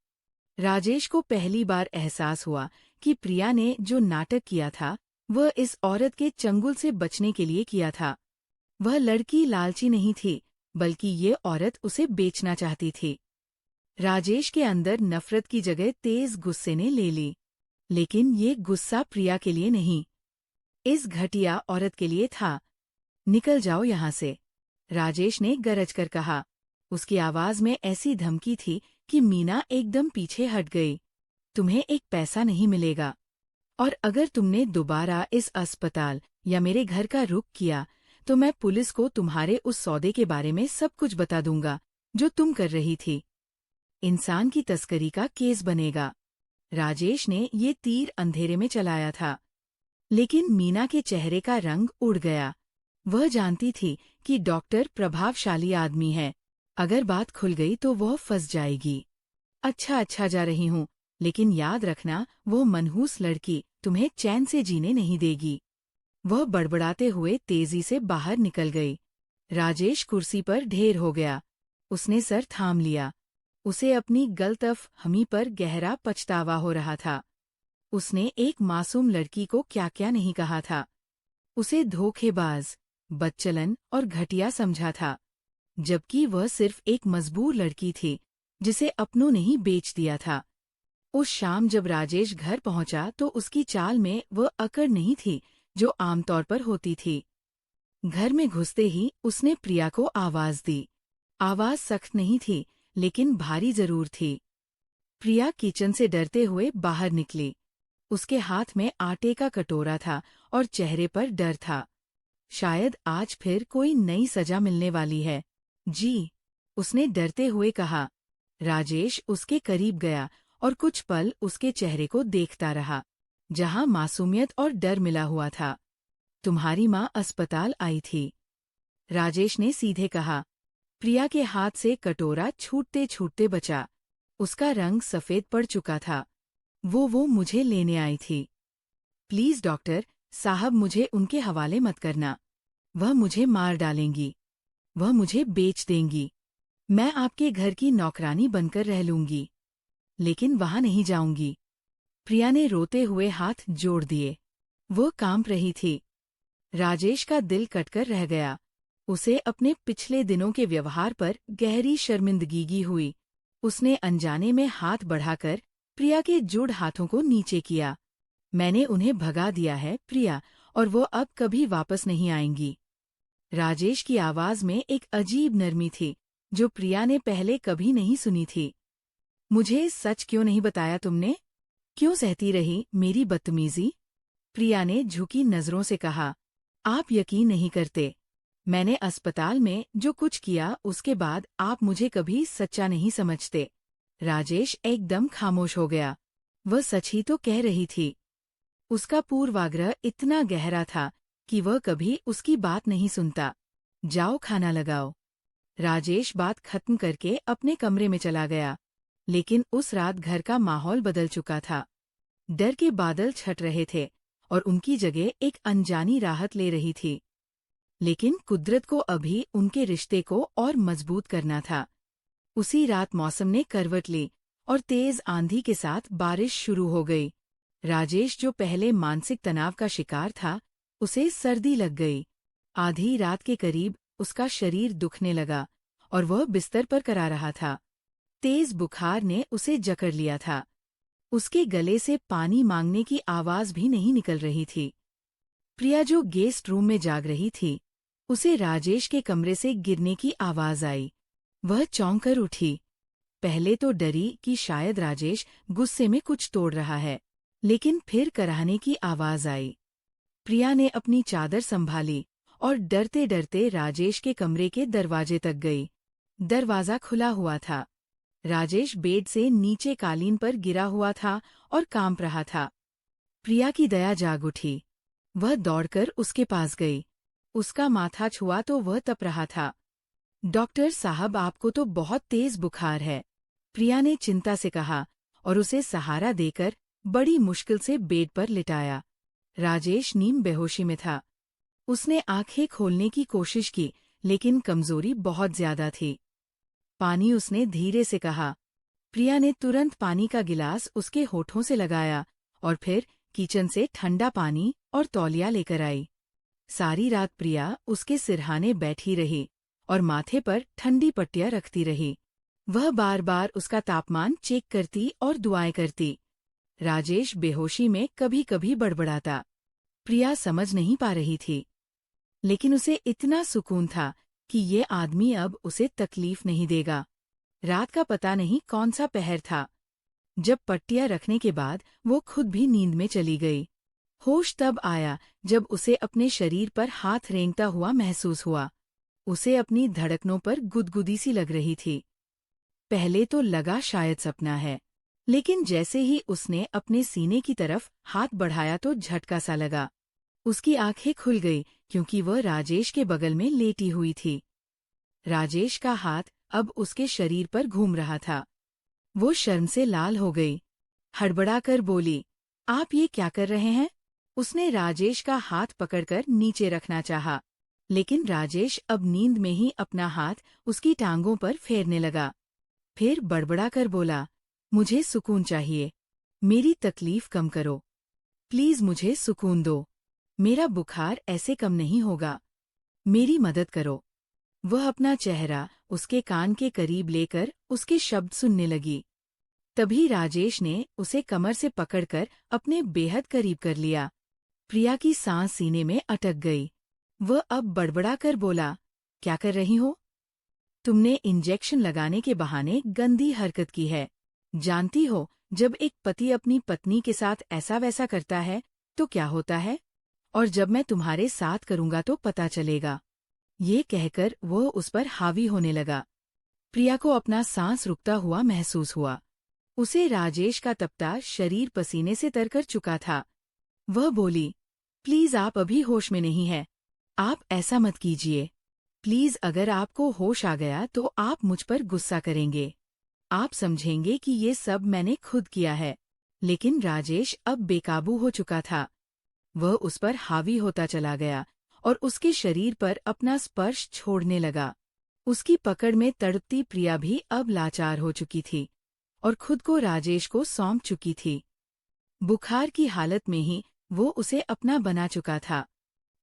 राजेश को पहली बार एहसास हुआ कि प्रिया ने जो नाटक किया था वह इस औरत के चंगुल से बचने के लिए किया था। वह लड़की लालची नहीं थी, बल्कि ये औरत उसे बेचना चाहती थी। राजेश के अंदर नफरत की जगह तेज गुस्से ने ले ली। लेकिन ये गुस्सा प्रिया के लिए नहीं, इस घटिया औरत के लिए था। निकल जाओ यहाँ से, राजेश ने गरज कर कहा। उसकी आवाज में ऐसी धमकी थी कि मीना एकदम पीछे हट गई। तुम्हें एक पैसा नहीं मिलेगा, और अगर तुमने दोबारा इस अस्पताल या मेरे घर का रुख किया तो मैं पुलिस को तुम्हारे उस सौदे के बारे में सब कुछ बता दूंगा जो तुम कर रही थी। इंसान की तस्करी का केस बनेगा। राजेश ने ये तीर अंधेरे में चलाया था, लेकिन मीना के चेहरे का रंग उड़ गया। वह जानती थी कि डॉक्टर प्रभावशाली आदमी है। अगर बात खुल गई तो वह फंस जाएगी। अच्छा जा रही हूँ, लेकिन याद रखना वो मनहूस लड़की तुम्हें चैन से जीने नहीं देगी। वह बड़बड़ाते हुए तेजी से बाहर निकल गई। राजेश कुर्सी पर ढेर हो गया। उसने सर थाम लिया। उसे अपनी गलतफहमी पर गहरा पछतावा हो रहा था। उसने एक मासूम लड़की को क्या क्या नहीं कहा था। उसे धोखेबाज, बदचलन और घटिया समझा था, जबकि वह सिर्फ एक मजबूर लड़की थी जिसे अपनों ने ही बेच दिया था। उस शाम जब राजेश घर पहुंचा तो उसकी चाल में वह अकड़ नहीं थी जो आमतौर पर होती थी। घर में घुसते ही उसने प्रिया को आवाज दी। आवाज सख्त नहीं थी, लेकिन भारी जरूर थी। प्रिया किचन से डरते हुए बाहर निकली। उसके हाथ में आटे का कटोरा था और चेहरे पर डर था। शायद आज फिर कोई नई सजा मिलने वाली है। जी, उसने डरते हुए कहा। राजेश उसके करीब गया और कुछ पल उसके चेहरे को देखता रहा, जहां मासूमियत और डर मिला हुआ था। तुम्हारी माँ अस्पताल आई थी, राजेश ने सीधे कहा। प्रिया के हाथ से कटोरा छूटते छूटते बचा। उसका रंग सफेद पड़ चुका था। वो मुझे लेने आई थी। प्लीज डॉक्टर साहब, मुझे उनके हवाले मत करना। वह मुझे मार डालेंगी। वह मुझे बेच देंगी। मैं आपके घर की नौकरानी बनकर रह लूंगी, लेकिन वहां नहीं जाऊंगी। प्रिया ने रोते हुए हाथ जोड़ दिए। वो कांप रही थी। राजेश का दिल कटकर रह गया। उसे अपने पिछले दिनों के व्यवहार पर गहरी शर्मिंदगी हुई। उसने अनजाने में हाथ बढ़ाकर प्रिया के जुड़ हाथों को नीचे किया। मैंने उन्हें भगा दिया है प्रिया, और वो अब कभी वापस नहीं आएंगी। राजेश की आवाज में एक अजीब नरमी थी जो प्रिया ने पहले कभी नहीं सुनी थी। मुझे सच क्यों नहीं बताया तुमने? क्यों सहती रही मेरी बदतमीजी? प्रिया ने झुकी नजरों से कहा। आप यकीन नहीं करते। मैंने अस्पताल में जो कुछ किया उसके बाद आप मुझे कभी सच्चा नहीं समझते। राजेश एकदम खामोश हो गया। वह सच ही तो कह रही थी। उसका पूर्वाग्रह इतना गहरा था कि वह कभी उसकी बात नहीं सुनता। जाओ खाना लगाओ। राजेश बात खत्म करके अपने कमरे में चला गया। लेकिन उस रात घर का माहौल बदल चुका था। डर के बादल छट रहे थे और उनकी जगह एक अनजानी राहत ले रही थी। लेकिन कुदरत को अभी उनके रिश्ते को और मजबूत करना था। उसी रात मौसम ने करवट ली और तेज आंधी के साथ बारिश शुरू हो गई। राजेश, जो पहले मानसिक तनाव का शिकार था, उसे सर्दी लग गई। आधी रात के करीब उसका शरीर दुखने लगा और वह बिस्तर पर करा रहा था। तेज बुखार ने उसे जकड़ लिया था। उसके गले से पानी मांगने की आवाज भी नहीं निकल रही थी। प्रिया जो गेस्ट रूम में जाग रही थी, उसे राजेश के कमरे से गिरने की आवाज आई। वह चौंक कर उठी। पहले तो डरी कि शायद राजेश गुस्से में कुछ तोड़ रहा है, लेकिन फिर कराहने की आवाज आई। प्रिया ने अपनी चादर संभाली और डरते डरते राजेश के कमरे के दरवाजे तक गई। दरवाजा खुला हुआ था। राजेश बेड से नीचे कालीन पर गिरा हुआ था और कांप रहा था। प्रिया की दया जाग उठी। वह दौड़कर उसके पास गई। उसका माथा छुआ तो वह तप रहा था। डॉक्टर साहब, आपको तो बहुत तेज बुखार है, प्रिया ने चिंता से कहा और उसे सहारा देकर बड़ी मुश्किल से बेड पर लिटाया। राजेश नीम बेहोशी में था। उसने आंखें खोलने की कोशिश की, लेकिन कमजोरी बहुत ज्यादा थी। पानी, उसने धीरे से कहा। प्रिया ने तुरंत पानी का गिलास उसके होठों से लगाया और फिर किचन से ठंडा पानी और तौलिया लेकर आई। सारी रात प्रिया उसके सिरहाने बैठी रही और माथे पर ठंडी पट्टियां रखती रही। वह बार बार उसका तापमान चेक करती और दुआएं करती। राजेश बेहोशी में कभी कभी बड़बड़ाता। प्रिया समझ नहीं पा रही थी, लेकिन उसे इतना सुकून था कि ये आदमी अब उसे तकलीफ नहीं देगा। रात का पता नहीं कौन सा पहर था। जब पट्टियां रखने के बाद वो खुद भी नींद में चली गई। होश तब आया जब उसे अपने शरीर पर हाथ रेंगता हुआ महसूस हुआ। उसे अपनी धड़कनों पर गुदगुदी सी लग रही थी। पहले तो लगा शायद सपना है, लेकिन जैसे ही उसने अपने सीने की तरफ हाथ बढ़ाया तो झटका सा लगा। उसकी आंखें खुल गई क्योंकि वह राजेश के बगल में लेटी हुई थी। राजेश का हाथ अब उसके शरीर पर घूम रहा था। वो शर्म से लाल हो गई। हड़बड़ाकर बोली, आप ये क्या कर रहे हैं? उसने राजेश का हाथ पकड़कर नीचे रखना चाहा, लेकिन राजेश अब नींद में ही अपना हाथ उसकी टांगों पर फेरने लगा। फिर बड़बड़ाकर बोला, मुझे सुकून चाहिए, मेरी तकलीफ कम करो, प्लीज मुझे सुकून दो, मेरा बुखार ऐसे कम नहीं होगा, मेरी मदद करो। वह अपना चेहरा उसके कान के करीब लेकर उसके शब्द सुनने लगी। तभी राजेश ने उसे कमर से पकड़कर अपने बेहद करीब कर लिया। प्रिया की सांस सीने में अटक गई। वह अब बड़बड़ाकर बोला, क्या कर रही हो? तुमने इंजेक्शन लगाने के बहाने गंदी हरकत की है। जानती हो, जब एक पति अपनी पत्नी के साथ ऐसा वैसा करता है तो क्या होता है? और जब मैं तुम्हारे साथ करूंगा तो पता चलेगा। ये कहकर वह उस पर हावी होने लगा। प्रिया को अपना सांस रुकता हुआ महसूस हुआ। उसे राजेश का तपता शरीर पसीने से तरकर चुका था। वह बोली, प्लीज आप अभी होश में नहीं है, आप ऐसा मत कीजिए। प्लीज, अगर आपको होश आ गया तो आप मुझ पर गुस्सा करेंगे। आप समझेंगे कि ये सब मैंने खुद किया है। लेकिन राजेश अब बेकाबू हो चुका था। वह उस पर हावी होता चला गया और उसके शरीर पर अपना स्पर्श छोड़ने लगा। उसकी पकड़ में तड़पती प्रिया भी अब लाचार हो चुकी थी और खुद को राजेश को सौंप चुकी थी। बुखार की हालत में ही वो उसे अपना बना चुका था।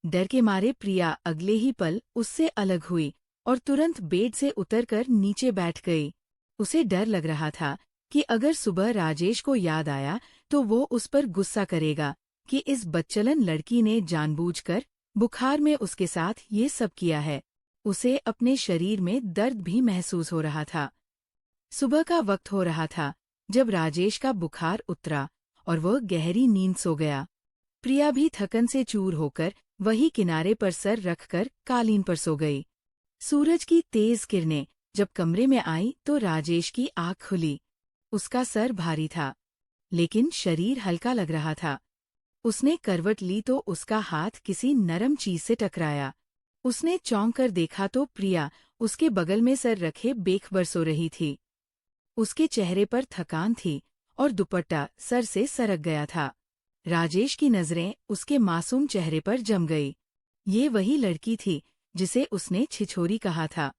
डर के मारे प्रिया अगले ही पल उससे अलग हुई और तुरंत बेड से उतरकर नीचे बैठ गई। उसे डर लग रहा था कि अगर सुबह राजेश को याद आया तो वो उस पर गुस्सा करेगा कि इस बच्चलन लड़की ने जानबूझकर बुखार में उसके साथ ये सब किया है। उसे अपने शरीर में दर्द भी महसूस हो रहा था। सुबह का वक्त हो रहा था जब राजेश का बुखार उतरा और वह गहरी नींद सो गया। प्रिया भी थकन से चूर होकर वही किनारे पर सर रखकर कालीन पर सो गई। सूरज की तेज किरणें जब कमरे में आई तो राजेश की आँख खुली। उसका सर भारी था, लेकिन शरीर हल्का लग रहा था। उसने करवट ली तो उसका हाथ किसी नरम चीज से टकराया। उसने चौंक कर देखा तो प्रिया उसके बगल में सर रखे बेखबर सो रही थी। उसके चेहरे पर थकान थी और दुपट्टा सर से सरक गया था। राजेश की नजरें उसके मासूम चेहरे पर जम गई। ये वही लड़की थी जिसे उसने छिछोरी कहा था।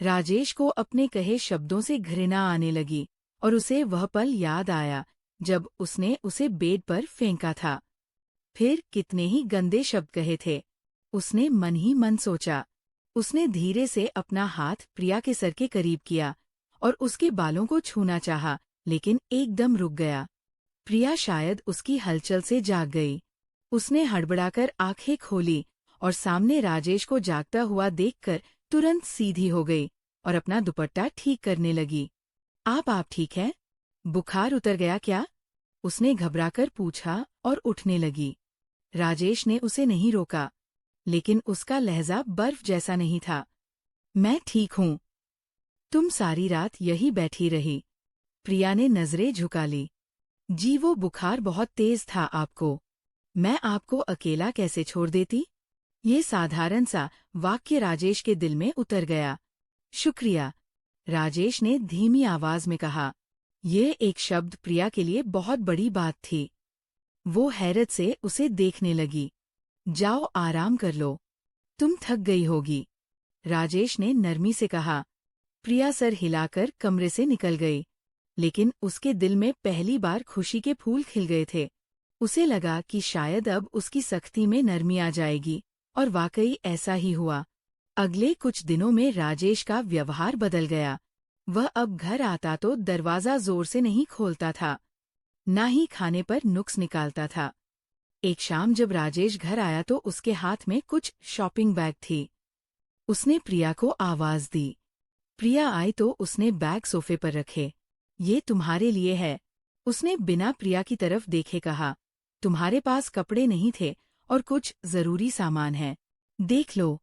राजेश को अपने कहे शब्दों से घृणा आने लगी और उसे वह पल याद आया जब उसने उसे बेड पर फेंका था। फिर कितने ही गंदे शब्द कहे थे, उसने मन ही मन सोचा। उसने धीरे से अपना हाथ प्रिया के सर के करीब किया और उसके बालों को छूना चाहा, लेकिन एकदम रुक गया। प्रिया शायद उसकी हलचल से जाग गई। उसने हड़बड़ाकर आंखें खोली और सामने राजेश को जागता हुआ देखकर तुरंत सीधी हो गई और अपना दुपट्टा ठीक करने लगी। आप ठीक हैं? बुखार उतर गया क्या? उसने घबराकर पूछा और उठने लगी। राजेश ने उसे नहीं रोका, लेकिन उसका लहजा बर्फ जैसा नहीं था। मैं ठीक हूँ। तुम सारी रात यही बैठी रही? प्रिया ने नजरें झुका ली। जी, वो बुखार बहुत तेज था आपको। मैं आपको अकेला कैसे छोड़ देती? ये साधारण सा वाक्य राजेश के दिल में उतर गया। शुक्रिया, राजेश ने धीमी आवाज में कहा। यह एक शब्द प्रिया के लिए बहुत बड़ी बात थी। वो हैरत से उसे देखने लगी। जाओ आराम कर लो, तुम थक गई होगी, राजेश ने नरमी से कहा। प्रिया सर हिलाकर कमरे से निकल गई, लेकिन उसके दिल में पहली बार खुशी के फूल खिल गए थे। उसे लगा कि शायद अब उसकी सख्ती में नरमी आ जाएगी, और वाकई ऐसा ही हुआ। अगले कुछ दिनों में राजेश का व्यवहार बदल गया। वह अब घर आता तो दरवाजा जोर से नहीं खोलता था, ना ही खाने पर नुक्स निकालता था। एक शाम जब राजेश घर आया तो उसके हाथ में कुछ शॉपिंग बैग थी। उसने प्रिया को आवाज दी। प्रिया आई तो उसने बैग सोफे पर रखे। ये तुम्हारे लिए है, उसने बिना प्रिया की तरफ देखे कहा। तुम्हारे पास कपड़े नहीं थे और कुछ जरूरी सामान है, देख लो।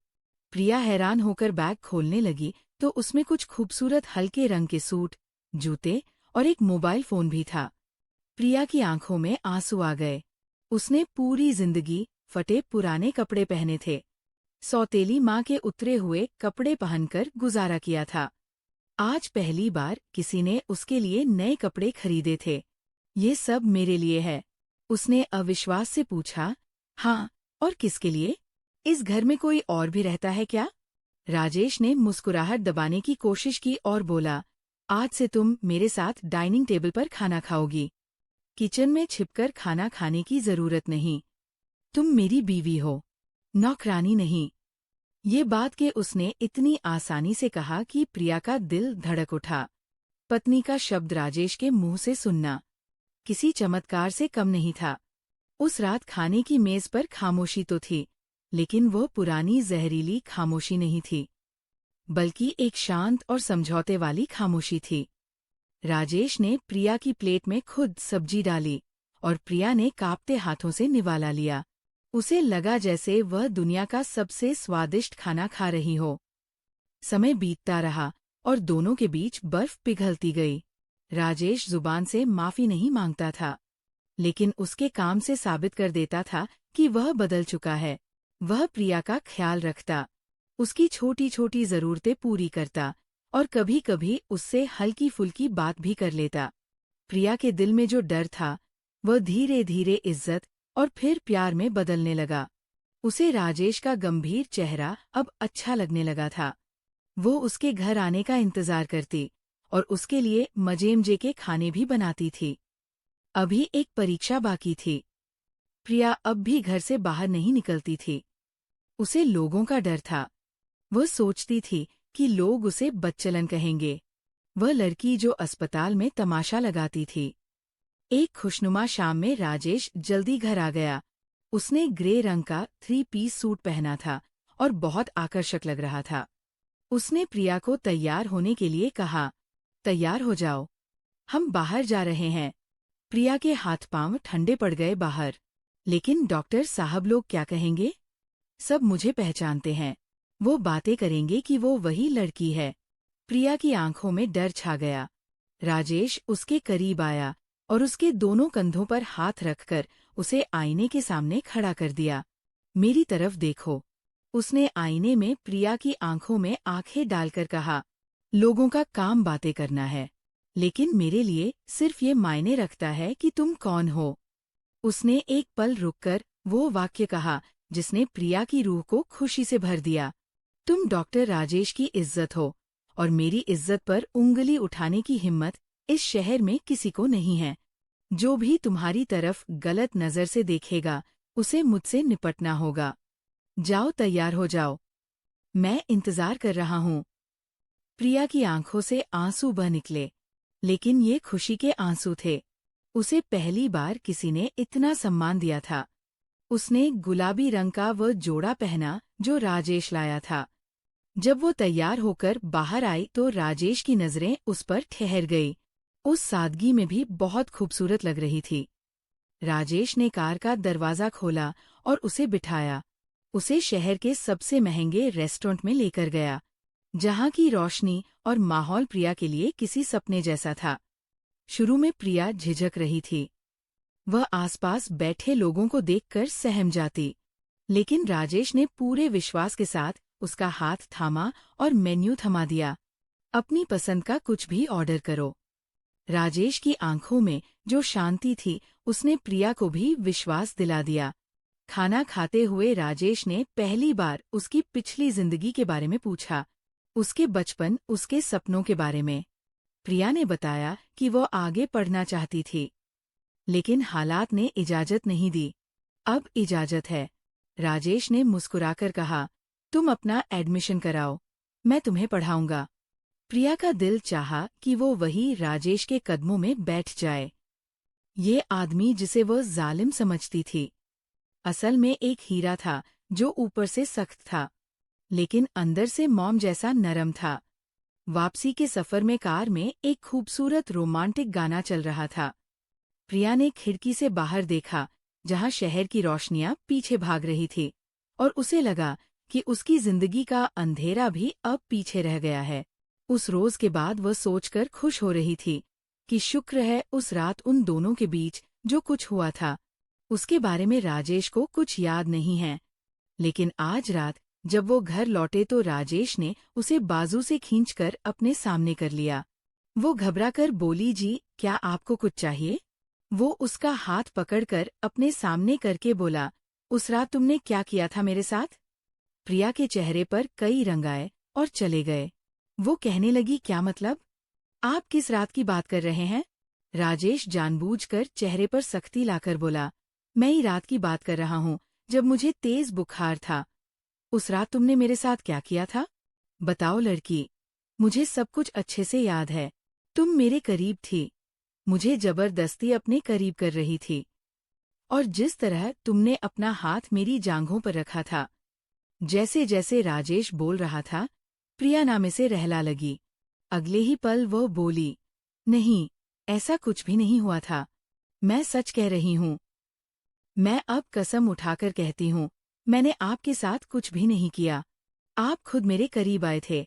प्रिया हैरान होकर बैग खोलने लगी तो उसमें कुछ खूबसूरत हल्के रंग के सूट, जूते और एक मोबाइल फोन भी था। प्रिया की आंखों में आंसू आ गए। उसने पूरी जिंदगी फटे पुराने कपड़े पहने थे, सौतेली माँ के उतरे हुए कपड़े पहनकर गुजारा किया था। आज पहली बार किसी ने उसके लिए नए कपड़े खरीदे थे। ये सब मेरे लिए है, उसने अविश्वास से पूछा। हाँ, और किसके लिए? इस घर में कोई और भी रहता है क्या? राजेश ने मुस्कुराहट दबाने की कोशिश की और बोला। आज से तुम मेरे साथ डाइनिंग टेबल पर खाना खाओगी। किचन में छिपकर खाना खाने की जरूरत नहीं। तुम मेरी बीवी हो, नौकरानी नहीं। ये बात के उसने इतनी आसानी से कहा कि प्रिया का दिल धड़क उठा। पत्नी का शब्द राजेश के मुंह से सुनना किसी चमत्कार से कम नहीं था। उस रात खाने की मेज पर खामोशी तो थी, लेकिन वह पुरानी जहरीली खामोशी नहीं थी, बल्कि एक शांत और समझौते वाली खामोशी थी। राजेश ने प्रिया की प्लेट में खुद सब्जी डाली और प्रिया ने कांपते हाथों से निवाला लिया। उसे लगा जैसे वह दुनिया का सबसे स्वादिष्ट खाना खा रही हो। समय बीतता रहा और दोनों के बीच बर्फ पिघलती गई। राजेश जुबान से माफी नहीं मांगता था, लेकिन उसके काम से साबित कर देता था कि वह बदल चुका है। वह प्रिया का ख्याल रखता, उसकी छोटी छोटी जरूरतें पूरी करता और कभी कभी उससे हल्की फुल्की बात भी कर लेता। प्रिया के दिल में जो डर था वह धीरे धीरे इज्जत और फिर प्यार में बदलने लगा। उसे राजेश का गंभीर चेहरा अब अच्छा लगने लगा था। वो उसके घर आने का इंतजार करती और उसके लिए मजे के खाने भी बनाती थी। अभी एक परीक्षा बाकी थी। प्रिया अब भी घर से बाहर नहीं निकलती थी। उसे लोगों का डर था। वह सोचती थी कि लोग उसे बदचलन कहेंगे। वह लड़की जो अस्पताल में तमाशा लगाती थी। एक खुशनुमा शाम में राजेश जल्दी घर आ गया। उसने ग्रे रंग का 3 पीस सूट पहना था और बहुत आकर्षक लग रहा था। उसने प्रिया को तैयार होने के लिए कहा। तैयार हो जाओ, हम बाहर जा रहे हैं। प्रिया के हाथ पांव ठंडे पड़ गए बाहर। लेकिन डॉक्टर साहब लोग क्या कहेंगे? सब मुझे पहचानते हैं। वो बातें करेंगे कि वो वही लड़की है। प्रिया की आंखों में डर छा गया। राजेश उसके करीब आया और उसके दोनों कंधों पर हाथ रखकर उसे आईने के सामने खड़ा कर दिया। मेरी तरफ देखो, उसने आईने में प्रिया की आंखों में आंखें डालकर कहा। लोगों का काम बातें करना है, लेकिन मेरे लिए सिर्फ ये मायने रखता है कि तुम कौन हो। उसने एक पल रुककर वो वाक्य कहा जिसने प्रिया की रूह को खुशी से भर दिया। तुम डॉक्टर राजेश की इज्जत हो और मेरी इज्जत पर उंगली उठाने की हिम्मत इस शहर में किसी को नहीं है। जो भी तुम्हारी तरफ गलत नजर से देखेगा उसे मुझसे निपटना होगा। जाओ, तैयार हो जाओ, मैं इंतजार कर रहा हूँ। प्रिया की आंखों से आंसू बह निकले, लेकिन ये खुशी के आंसू थे। उसे पहली बार किसी ने इतना सम्मान दिया था। उसने गुलाबी रंग का वह जोड़ा पहना जो राजेश लाया था। जब वो तैयार होकर बाहर आई तो राजेश की नजरें उस पर ठहर गई। उस सादगी में भी बहुत खूबसूरत लग रही थी। राजेश ने कार का दरवाजा खोला और उसे बिठाया। उसे शहर के सबसे महंगे रेस्टोरेंट में लेकर गया, जहाँ की रोशनी और माहौल प्रिया के लिए किसी सपने जैसा था। शुरू में प्रिया झिझक रही थी। वह आसपास बैठे लोगों को देखकर सहम जाती, लेकिन राजेश ने पूरे विश्वास के साथ उसका हाथ थामा और मेन्यू थमा दिया। अपनी पसंद का कुछ भी ऑर्डर करो। राजेश की आंखों में जो शांति थी, उसने प्रिया को भी विश्वास दिला दिया। खाना खाते हुए राजेश ने पहली बार उसकी पिछली जिंदगी के बारे में पूछा, उसके बचपन, उसके सपनों के बारे में। प्रिया ने बताया कि वो आगे पढ़ना चाहती थी, लेकिन हालात ने इजाजत नहीं दी। अब इजाजत है, राजेश ने मुस्कुराकर कहा। तुम अपना एडमिशन कराओ, मैं तुम्हें पढ़ाऊंगा। प्रिया का दिल चाहा कि वो वही राजेश के कदमों में बैठ जाए। ये आदमी जिसे वह जालिम समझती थी, असल में एक हीरा था जो ऊपर से सख्त था, लेकिन अंदर से मोम जैसा नरम था। वापसी के सफर में कार में एक खूबसूरत रोमांटिक गाना चल रहा था। प्रिया ने खिड़की से बाहर देखा, जहां शहर की रोशनियां पीछे भाग रही थी, और उसे लगा कि उसकी जिंदगी का अंधेरा भी अब पीछे रह गया है। उस रोज के बाद वह सोचकर खुश हो रही थी कि शुक्र है उस रात उन दोनों के बीच जो कुछ हुआ था, उसके बारे में राजेश को कुछ याद नहीं है। लेकिन आज रात जब वो घर लौटे तो राजेश ने उसे बाजू से खींचकर अपने सामने कर लिया। वो घबराकर बोली, जी क्या आपको कुछ चाहिए? वो उसका हाथ पकड़कर अपने सामने करके बोला, उस रात तुमने क्या किया था मेरे साथ? प्रिया के चेहरे पर कई रंग आए और चले गए। वो कहने लगी, क्या मतलब? आप किस रात की बात कर रहे हैं? राजेश जानबूझकर चेहरे पर सख्ती लाकर बोला, मैं ही रात की बात कर रहा हूँ जब मुझे तेज बुखार था। उस रात तुमने मेरे साथ क्या किया था? बताओ लड़की, मुझे सब कुछ अच्छे से याद है। तुम मेरे करीब थी, मुझे जबरदस्ती अपने करीब कर रही थी, और जिस तरह तुमने अपना हाथ मेरी जांघों पर रखा था। जैसे जैसे राजेश बोल रहा था, प्रिया नामे से रहला लगी। अगले ही पल वो बोली, नहीं, ऐसा कुछ भी नहीं हुआ था, मैं सच कह रही हूँ। मैं अब कसम उठाकर कहती हूँ, मैंने आपके साथ कुछ भी नहीं किया। आप खुद मेरे करीब आए थे।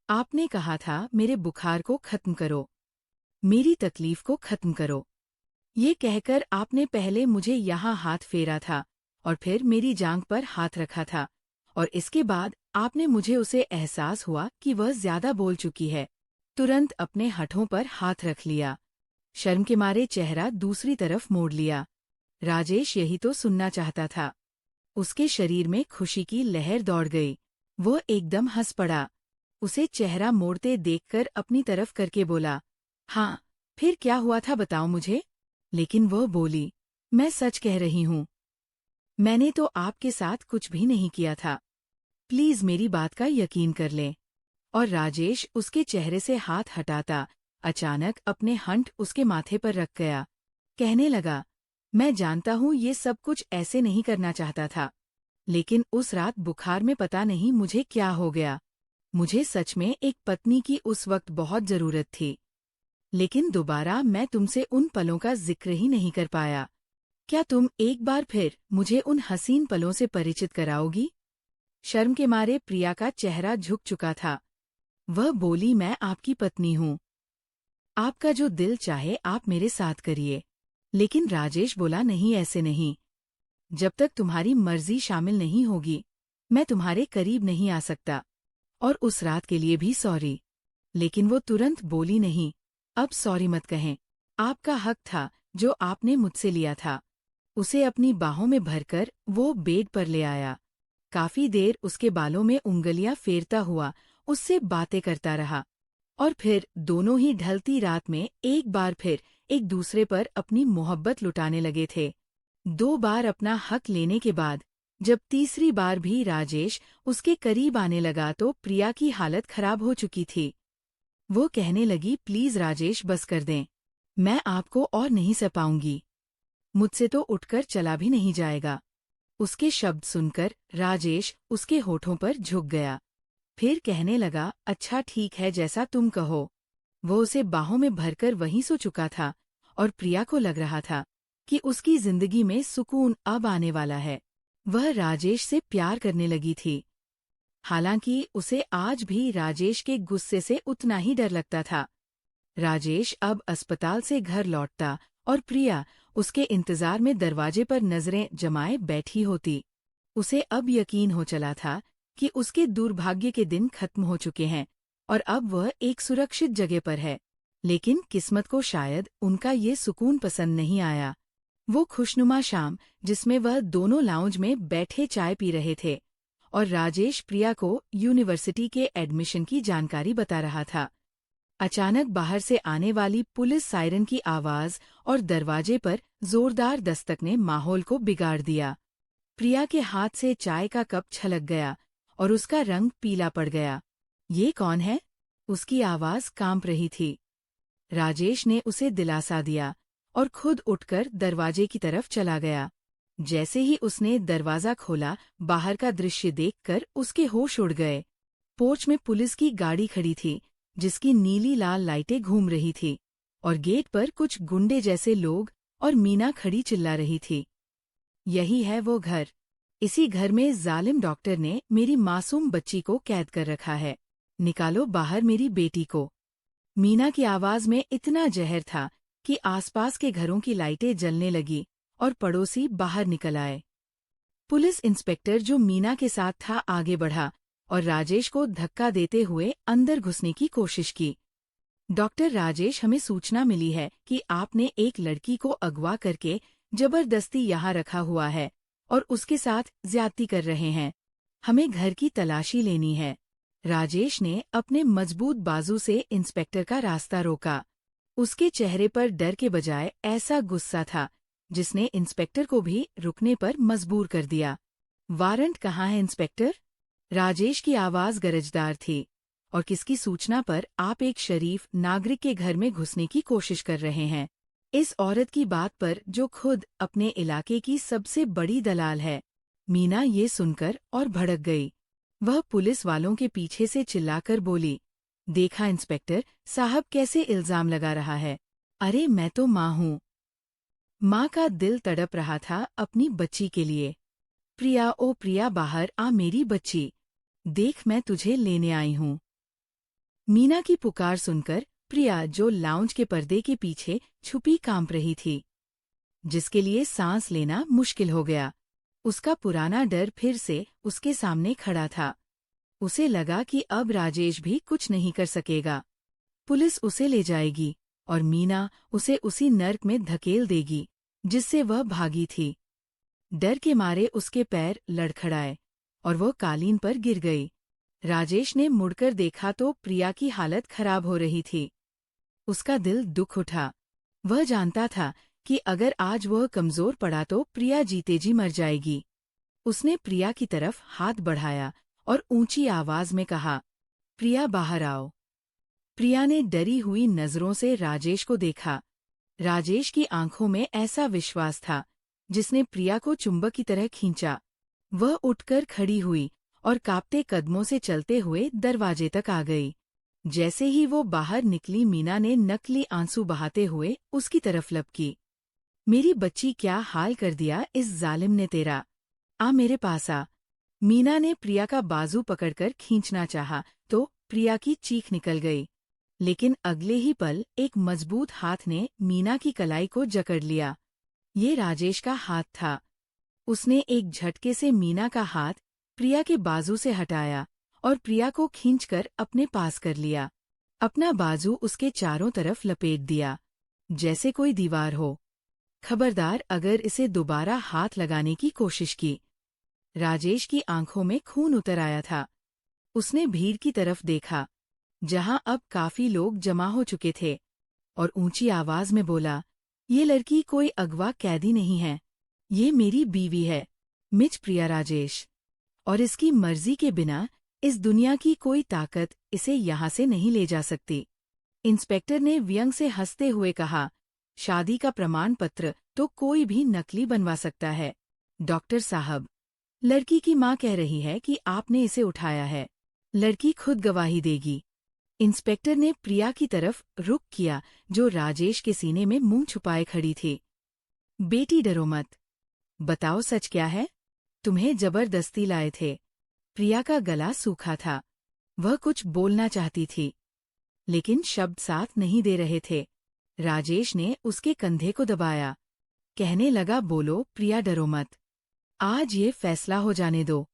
आपने कहा था मेरे बुखार को खत्म करो, मेरी तकलीफ को खत्म करो। ये कहकर आपने पहले मुझे यहाँ हाथ फेरा था और फिर मेरी जांघ पर हाथ रखा था, और इसके बाद आपने मुझे उसे एहसास हुआ कि वह ज्यादा बोल चुकी है, तुरंत अपने हठों पर हाथ रख लिया। शर्म के मारे चेहरा दूसरी तरफ मोड़ लिया। राजेश यही तो सुनना चाहता था। उसके शरीर में खुशी की लहर दौड़ गई। वो एकदम हंस पड़ा। उसे चेहरा मोड़ते देखकर अपनी तरफ करके बोला, हाँ, फिर क्या हुआ था बताओ मुझे? लेकिन वह बोली, मैं सच कह रही हूँ, मैंने तो आपके साथ कुछ भी नहीं किया था। प्लीज मेरी बात का यकीन कर लें। और राजेश उसके चेहरे से हाथ हटाता अचानक अपने हंठ उसके माथे पर रख गया। कहने लगा, मैं जानता हूँ ये सब कुछ ऐसे नहीं करना चाहता था, लेकिन उस रात बुखार में पता नहीं मुझे क्या हो गया। मुझे सच में एक पत्नी की उस वक्त बहुत जरूरत थी, लेकिन दोबारा मैं तुमसे उन पलों का जिक्र ही नहीं कर पाया। क्या तुम एक बार फिर मुझे उन हसीन पलों से परिचित कराओगी? शर्म के मारे प्रिया का चेहरा झुक चुका था। वह बोली, मैं आपकी पत्नी हूँ, आपका जो दिल चाहे आप मेरे साथ करिए। लेकिन राजेश बोला, नहीं, ऐसे नहीं। जब तक तुम्हारी मर्जी शामिल नहीं होगी, मैं तुम्हारे करीब नहीं आ सकता। और उस रात के लिए भी सॉरी। लेकिन वो तुरंत बोली, नहीं, अब सॉरी मत कहें। आपका हक था जो आपने मुझसे लिया था। उसे अपनी बाहों में भरकर वो बेड पर ले आया। काफी देर उसके बालों में उंगलियां फेरता हुआ उससे बातें करता रहा, और फिर दोनों ही ढलती रात में एक बार फिर एक दूसरे पर अपनी मोहब्बत लुटाने लगे थे। 2 बार अपना हक लेने के बाद जब तीसरी बार भी राजेश उसके करीब आने लगा तो प्रिया की हालत खराब हो चुकी थी। वो कहने लगी, प्लीज राजेश बस कर दें, मैं आपको और नहीं सह पाऊंगी, मुझसे तो उठकर चला भी नहीं जाएगा। उसके शब्द सुनकर राजेश उसके होठों पर झुक गया। फिर कहने लगा, अच्छा ठीक है, जैसा तुम कहो। वो उसे बाहों में भरकर वहीं सो चुका था और प्रिया को लग रहा था कि उसकी जिंदगी में सुकून अब आने वाला है। वह राजेश से प्यार करने लगी थी। हालांकि उसे आज भी राजेश के गुस्से से उतना ही डर लगता था। राजेश अब अस्पताल से घर लौटता और प्रिया उसके इंतजार में दरवाजे पर नजरें जमाए बैठी होती। उसे अब यकीन हो चला था कि उसके दुर्भाग्य के दिन खत्म हो चुके हैं और अब वह एक सुरक्षित जगह पर है। लेकिन किस्मत को शायद उनका ये सुकून पसंद नहीं आया। वो खुशनुमा शाम, जिसमें वह दोनों लाउंज में बैठे चाय पी रहे थे और राजेश प्रिया को यूनिवर्सिटी के एडमिशन की जानकारी बता रहा था, अचानक बाहर से आने वाली पुलिस सायरन की आवाज और दरवाजे पर जोरदार दस्तक ने माहौल को बिगाड़ दिया। प्रिया के हाथ से चाय का कप छलक गया और उसका रंग पीला पड़ गया। ये कौन है? उसकी आवाज कांप रही थी। राजेश ने उसे दिलासा दिया और खुद उठकर दरवाजे की तरफ चला गया। जैसे ही उसने दरवाजा खोला, बाहर का दृश्य देखकर उसके होश उड़ गए। पोर्च में पुलिस की गाड़ी खड़ी थी, जिसकी नीली लाल लाइटें घूम रही थी, और गेट पर कुछ गुंडे जैसे लोग और मीना खड़ी चिल्ला रही थी, यही है वो घर। इसी घर में जालिम डॉक्टर ने मेरी मासूम बच्ची को कैद कर रखा है। निकालो बाहर मेरी बेटी को। मीना की आवाज में इतना जहर था कि आसपास के घरों की लाइटें जलने लगी और पड़ोसी बाहर निकल आए। पुलिस इंस्पेक्टर जो मीना के साथ था आगे बढ़ा और राजेश को धक्का देते हुए अंदर घुसने की कोशिश की। डॉक्टर राजेश, हमें सूचना मिली है कि आपने एक लड़की को अगवा करके जबरदस्ती यहाँ रखा हुआ है और उसके साथ ज्यादती कर रहे हैं। हमें घर की तलाशी लेनी है। राजेश ने अपने मजबूत बाजू से इंस्पेक्टर का रास्ता रोका। उसके चेहरे पर डर के बजाय ऐसा गुस्सा था जिसने इंस्पेक्टर को भी रुकने पर मजबूर कर दिया। वारंट कहाँ है इंस्पेक्टर? राजेश की आवाज गरजदार थी। और किसकी सूचना पर आप एक शरीफ नागरिक के घर में घुसने की कोशिश कर रहे हैं? इस औरत की बात पर जो खुद अपने इलाके की सबसे बड़ी दलाल है। मीना ये सुनकर और भड़क गई। वह पुलिस वालों के पीछे से चिल्लाकर बोली, देखा इंस्पेक्टर साहब कैसे इल्जाम लगा रहा है। अरे मैं तो माँ हूँ। माँ का दिल तड़प रहा था अपनी बच्ची के लिए। प्रिया, ओ प्रिया, बाहर आ मेरी बच्ची, देख मैं तुझे लेने आई हूँ। मीना की पुकार सुनकर प्रिया, जो लाउंज के पर्दे के पीछे छुपी, कांप रही थी, जिसके लिए सांस लेना मुश्किल हो गया। उसका पुराना डर फिर से उसके सामने खड़ा था। उसे लगा कि अब राजेश भी कुछ नहीं कर सकेगा। पुलिस उसे ले जाएगी और मीना उसे उसी नर्क में धकेल देगी जिससे वह भागी थी। डर के मारे उसके पैर लड़खड़ाए और वो कालीन पर गिर गई। राजेश ने मुड़कर देखा तो प्रिया की हालत खराब हो रही थी। उसका दिल दुख उठा। वह जानता था कि अगर आज वह कमजोर पड़ा तो प्रिया जीते जी मर जाएगी। उसने प्रिया की तरफ हाथ बढ़ाया और ऊंची आवाज में कहा, प्रिया बाहर आओ। प्रिया ने डरी हुई नजरों से राजेश को देखा। राजेश की आंखों में ऐसा विश्वास था जिसने प्रिया को चुंबक की तरह खींचा। वह उठकर खड़ी हुई और कांपते कदमों से चलते हुए दरवाजे तक आ गई। जैसे ही वो बाहर निकली, मीना ने नकली आंसू बहाते हुए उसकी तरफ लपकी। मेरी बच्ची, क्या हाल कर दिया इस जालिम ने तेरा। आ मेरे पास आ। मीना ने प्रिया का बाजू पकड़कर खींचना चाहा तो प्रिया की चीख निकल गई। लेकिन अगले ही पल एक मजबूत हाथ ने मीना की कलाई को जकड़ लिया। ये राजेश का हाथ था। उसने एक झटके से मीना का हाथ प्रिया के बाजू से हटाया और प्रिया को खींचकर अपने पास कर लिया। अपना बाजू उसके चारों तरफ लपेट दिया, जैसे कोई दीवार हो। खबरदार अगर इसे दोबारा हाथ लगाने की कोशिश की। राजेश की आंखों में खून उतर आया था। उसने भीड़ की तरफ देखा, जहां अब काफी लोग जमा हो चुके थे, और ऊंची आवाज में बोला, ये लड़की कोई अगवा कैदी नहीं है, ये मेरी बीवी है, मिच प्रिया राजेश, और इसकी मर्जी के बिना इस दुनिया की कोई ताकत इसे यहाँ से नहीं ले जा सकती। इंस्पेक्टर ने व्यंग से हंसते हुए कहा, शादी का प्रमाण पत्र तो कोई भी नकली बनवा सकता है। डॉक्टर साहब, लड़की की माँ कह रही है कि आपने इसे उठाया है। लड़की खुद गवाही देगी। इंस्पेक्टर ने प्रिया की तरफ रुख किया, जो राजेश के सीने में मुंह छुपाए खड़ी थी। बेटी डरो मत। बताओ सच क्या है? तुम्हें जबरदस्ती लाए थे। प्रिया का गला सूखा था। वह कुछ बोलना चाहती थी, लेकिन शब्द साथ नहीं दे रहे थे। राजेश ने उसके कंधे को दबाया। कहने लगा, बोलो प्रिया, डरो मत। आज ये फैसला हो जाने दो।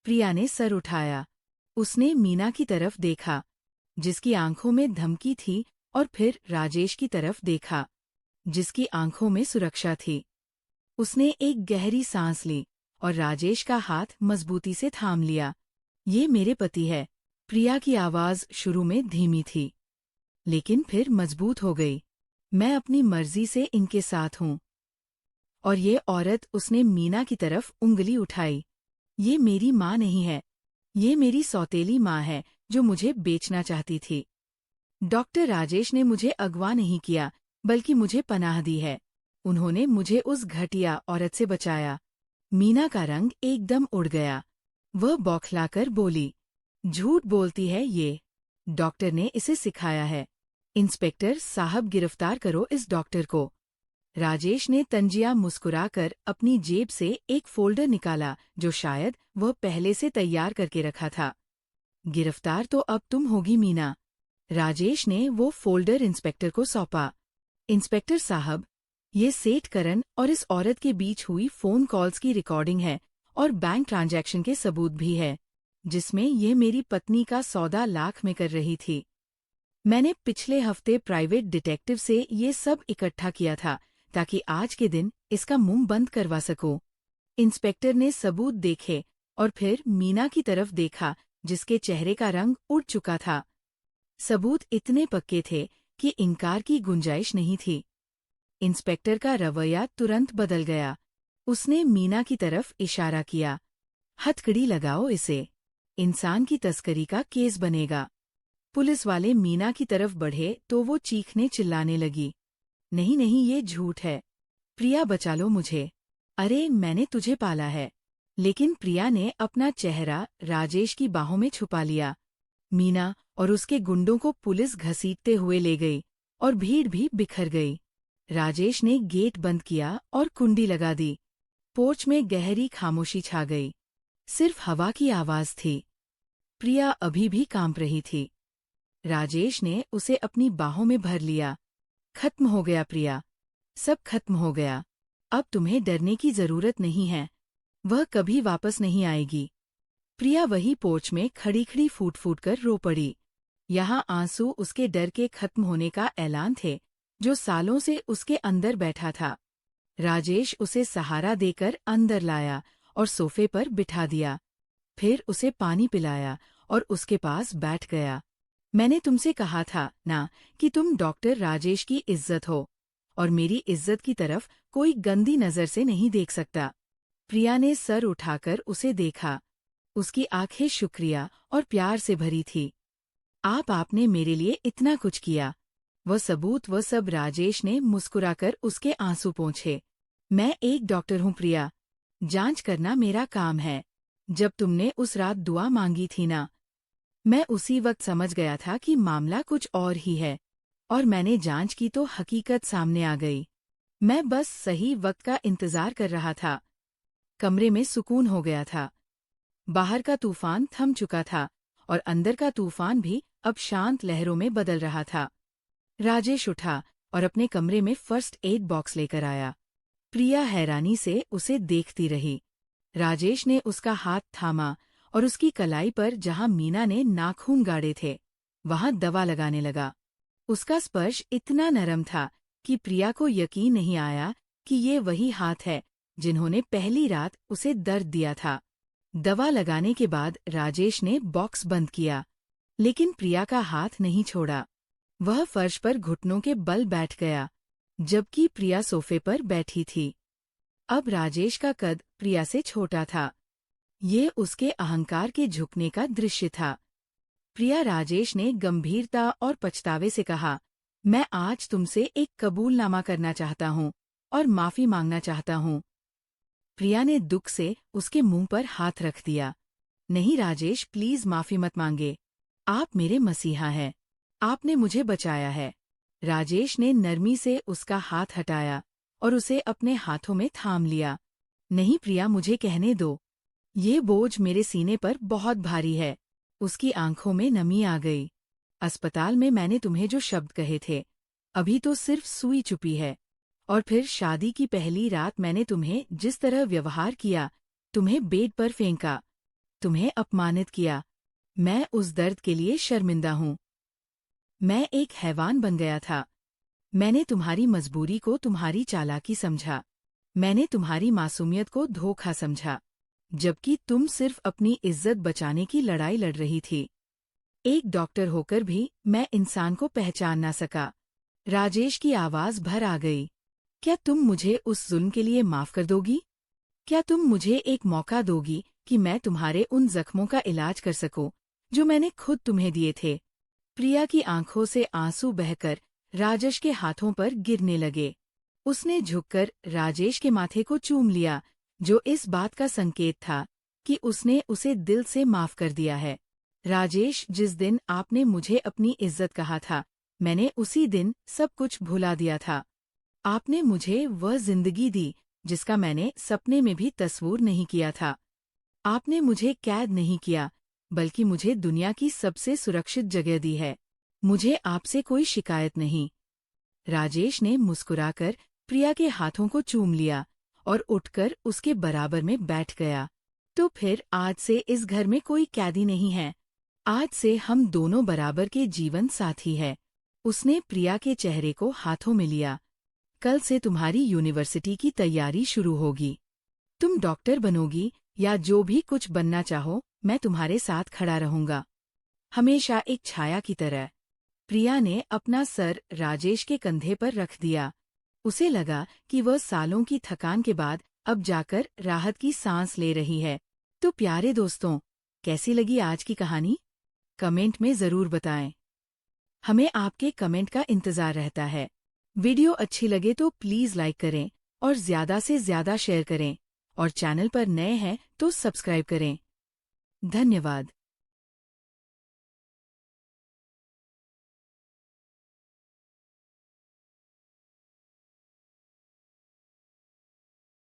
प्रिया ने सर उठाया। उसने मीना की तरफ देखा, जिसकी आंखों में धमकी थी, और फिर राजेश की तरफ देखा, जिसकी आंखों में सुरक्षा थी। उसने एक गहरी सांस ली और राजेश का हाथ मजबूती से थाम लिया। ये मेरे पति है। प्रिया की आवाज शुरू में धीमी थी, लेकिन फिर मजबूत हो गई। मैं अपनी मर्जी से इनके साथ हूँ। और ये औरत, उसने मीना की तरफ उंगली उठाई, ये मेरी माँ नहीं है। ये मेरी सौतेली माँ है, जो मुझे बेचना चाहती थी। डॉक्टर राजेश ने मुझे अगवा नहीं किया, बल्कि मुझे पनाह दी है। उन्होंने मुझे उस घटिया औरत से बचाया। मीना का रंग एकदम उड़ गया। वह बौखलाकर बोली, झूठ बोलती है ये। डॉक्टर ने इसे सिखाया है। इंस्पेक्टर साहब, गिरफ्तार करो इस डॉक्टर को। राजेश ने तंजिया मुस्कुराकर अपनी जेब से एक फोल्डर निकाला, जो शायद वह पहले से तैयार करके रखा था। गिरफ्तार तो अब तुम होगी मीना। राजेश ने वो फोल्डर इंस्पेक्टर को सौंपा। इंस्पेक्टर साहब, ये सेठ करण और इस औरत के बीच हुई फोन कॉल्स की रिकॉर्डिंग है, और बैंक ट्रांजैक्शन के सबूत भी है, जिसमें ये मेरी पत्नी का सौदा लाख में कर रही थी। मैंने पिछले हफ्ते प्राइवेट डिटेक्टिव से ये सब इकट्ठा किया था, ताकि आज के दिन इसका मुंह बंद करवा सकूं। इंस्पेक्टर ने सबूत देखे और फिर मीना की तरफ देखा, जिसके चेहरे का रंग उड़ चुका था। सबूत इतने पक्के थे कि इनकार की गुंजाइश नहीं थी। इंस्पेक्टर का रवैया तुरंत बदल गया। उसने मीना की तरफ इशारा किया, हथकड़ी लगाओ इसे। इंसान की तस्करी का केस बनेगा। पुलिस वाले मीना की तरफ बढ़े तो वो चीखने चिल्लाने लगी, नहीं नहीं, ये झूठ है। प्रिया, बचा लो मुझे। अरे, मैंने तुझे पाला है। लेकिन प्रिया ने अपना चेहरा राजेश की बाहों में छुपा लिया। मीना और उसके गुंडों को पुलिस घसीटते हुए ले गई, और भीड़ भी बिखर गई। राजेश ने गेट बंद किया और कुंडी लगा दी। पोर्च में गहरी खामोशी छा गई। सिर्फ हवा की आवाज थी। प्रिया अभी भी कांप रही थी। राजेश ने उसे अपनी बाहों में भर लिया। खत्म हो गया प्रिया, सब खत्म हो गया। अब तुम्हें डरने की जरूरत नहीं है। वह कभी वापस नहीं आएगी। प्रिया वही पोर्च में खड़ी खड़ी फूट फूट कर रो पड़ी। यहाँ आंसू उसके डर के खत्म होने का ऐलान थे, जो सालों से उसके अंदर बैठा था। राजेश उसे सहारा देकर अंदर लाया और सोफे पर बिठा दिया। फिर उसे पानी पिलाया और उसके पास बैठ गया। मैंने तुमसे कहा था ना कि तुम डॉक्टर राजेश की इज्जत हो, और मेरी इज्जत की तरफ कोई गंदी नजर से नहीं देख सकता। प्रिया ने सर उठाकर उसे देखा। उसकी आंखें शुक्रिया और प्यार से भरी थी। आपने मेरे लिए इतना कुछ किया। वह सबूत, वह सब। राजेश ने मुस्कुराकर उसके आंसू पोंछे। मैं एक डॉक्टर हूँ प्रिया। जांच करना मेरा काम है। जब तुमने उस रात दुआ मांगी थी ना, मैं उसी वक्त समझ गया था कि मामला कुछ और ही है, और मैंने जांच की तो हकीकत सामने आ गई। मैं बस सही वक्त का इंतजार कर रहा था। कमरे में सुकून हो गया था। बाहर का तूफान थम चुका था, और अंदर का तूफान भी अब शांत लहरों में बदल रहा था। राजेश उठा और अपने कमरे में फर्स्ट एड बॉक्स लेकर आया। प्रिया हैरानी से उसे देखती रही। राजेश ने उसका हाथ थामा और उसकी कलाई पर, जहां मीना ने नाखून गाड़े थे, वहां दवा लगाने लगा। उसका स्पर्श इतना नरम था कि प्रिया को यकीन नहीं आया कि ये वही हाथ है जिन्होंने पहली रात उसे दर्द दिया था। दवा लगाने के बाद राजेश ने बॉक्स बंद किया, लेकिन प्रिया का हाथ नहीं छोड़ा। वह फर्श पर घुटनों के बल बैठ गया, जबकि प्रिया सोफे पर बैठी थी। अब राजेश का कद प्रिया से छोटा था। ये उसके अहंकार के झुकने का दृश्य था। प्रिया राजेश ने गंभीरता और पछतावे से कहा, मैं आज तुमसे एक कबूलनामा करना चाहता हूँ और माफी मांगना चाहता हूँ। प्रिया ने दुख से उसके मुंह पर हाथ रख दिया। नहीं राजेश, प्लीज माफी मत मांगे। आप मेरे मसीहा हैं। आपने मुझे बचाया है। राजेश ने नरमी से उसका हाथ हटाया और उसे अपने हाथों में थाम लिया। नहीं प्रिया, मुझे कहने दो। ये बोझ मेरे सीने पर बहुत भारी है। उसकी आंखों में नमी आ गई। अस्पताल में मैंने तुम्हें जो शब्द कहे थे, अभी तो सिर्फ सुई चुपी है। और फिर शादी की पहली रात मैंने तुम्हें जिस तरह व्यवहार किया, तुम्हें बेड पर फेंका, तुम्हें अपमानित किया, मैं उस दर्द के लिए शर्मिंदा हूँ। मैं एक हैवान बन गया था। मैंने तुम्हारी मजबूरी को तुम्हारी चालाकी समझा। मैंने तुम्हारी मासूमियत को धोखा समझा, जबकि तुम सिर्फ अपनी इज्जत बचाने की लड़ाई लड़ रही थी। एक डॉक्टर होकर भी मैं इंसान को पहचान ना सका। राजेश की आवाज भर आ गई। क्या तुम मुझे उस जुल्म के लिए माफ कर दोगी? क्या तुम मुझे एक मौका दोगी कि मैं तुम्हारे उन जख्मों का इलाज कर सकूं, जो मैंने खुद तुम्हें दिए थे? प्रिया की आंखों से आंसू बहकर राजेश के हाथों पर गिरने लगे। उसने झुककर राजेश के माथे को चूम लिया, जो इस बात का संकेत था कि उसने उसे दिल से माफ कर दिया है। राजेश, जिस दिन आपने मुझे अपनी इज्जत कहा था, मैंने उसी दिन सब कुछ भुला दिया था। आपने मुझे वह जिंदगी दी जिसका मैंने सपने में भी तस्वूर नहीं किया था। आपने मुझे कैद नहीं किया, बल्कि मुझे दुनिया की सबसे सुरक्षित जगह दी है। मुझे आपसे कोई शिकायत नहीं। राजेश ने मुस्कुराकर प्रिया के हाथों को चूम लिया और उठकर उसके बराबर में बैठ गया। तो फिर आज से इस घर में कोई कैदी नहीं है। आज से हम दोनों बराबर के जीवन साथी हैं। उसने प्रिया के चेहरे को हाथों में लिया। कल से तुम्हारी यूनिवर्सिटी की तैयारी शुरू होगी। तुम डॉक्टर बनोगी या जो भी कुछ बनना चाहो, मैं तुम्हारे साथ खड़ा रहूंगा, हमेशा एक छाया की तरह। प्रिया ने अपना सर राजेश के कंधे पर रख दिया। उसे लगा कि वह सालों की थकान के बाद अब जाकर राहत की सांस ले रही है। तो प्यारे दोस्तों, कैसी लगी आज की कहानी? कमेंट में जरूर बताएं। हमें आपके कमेंट का इंतजार रहता है। वीडियो अच्छी लगे तो प्लीज लाइक करें और ज्यादा से ज्यादा शेयर करें, और चैनल पर नए हैं तो सब्सक्राइब करें। धन्यवाद।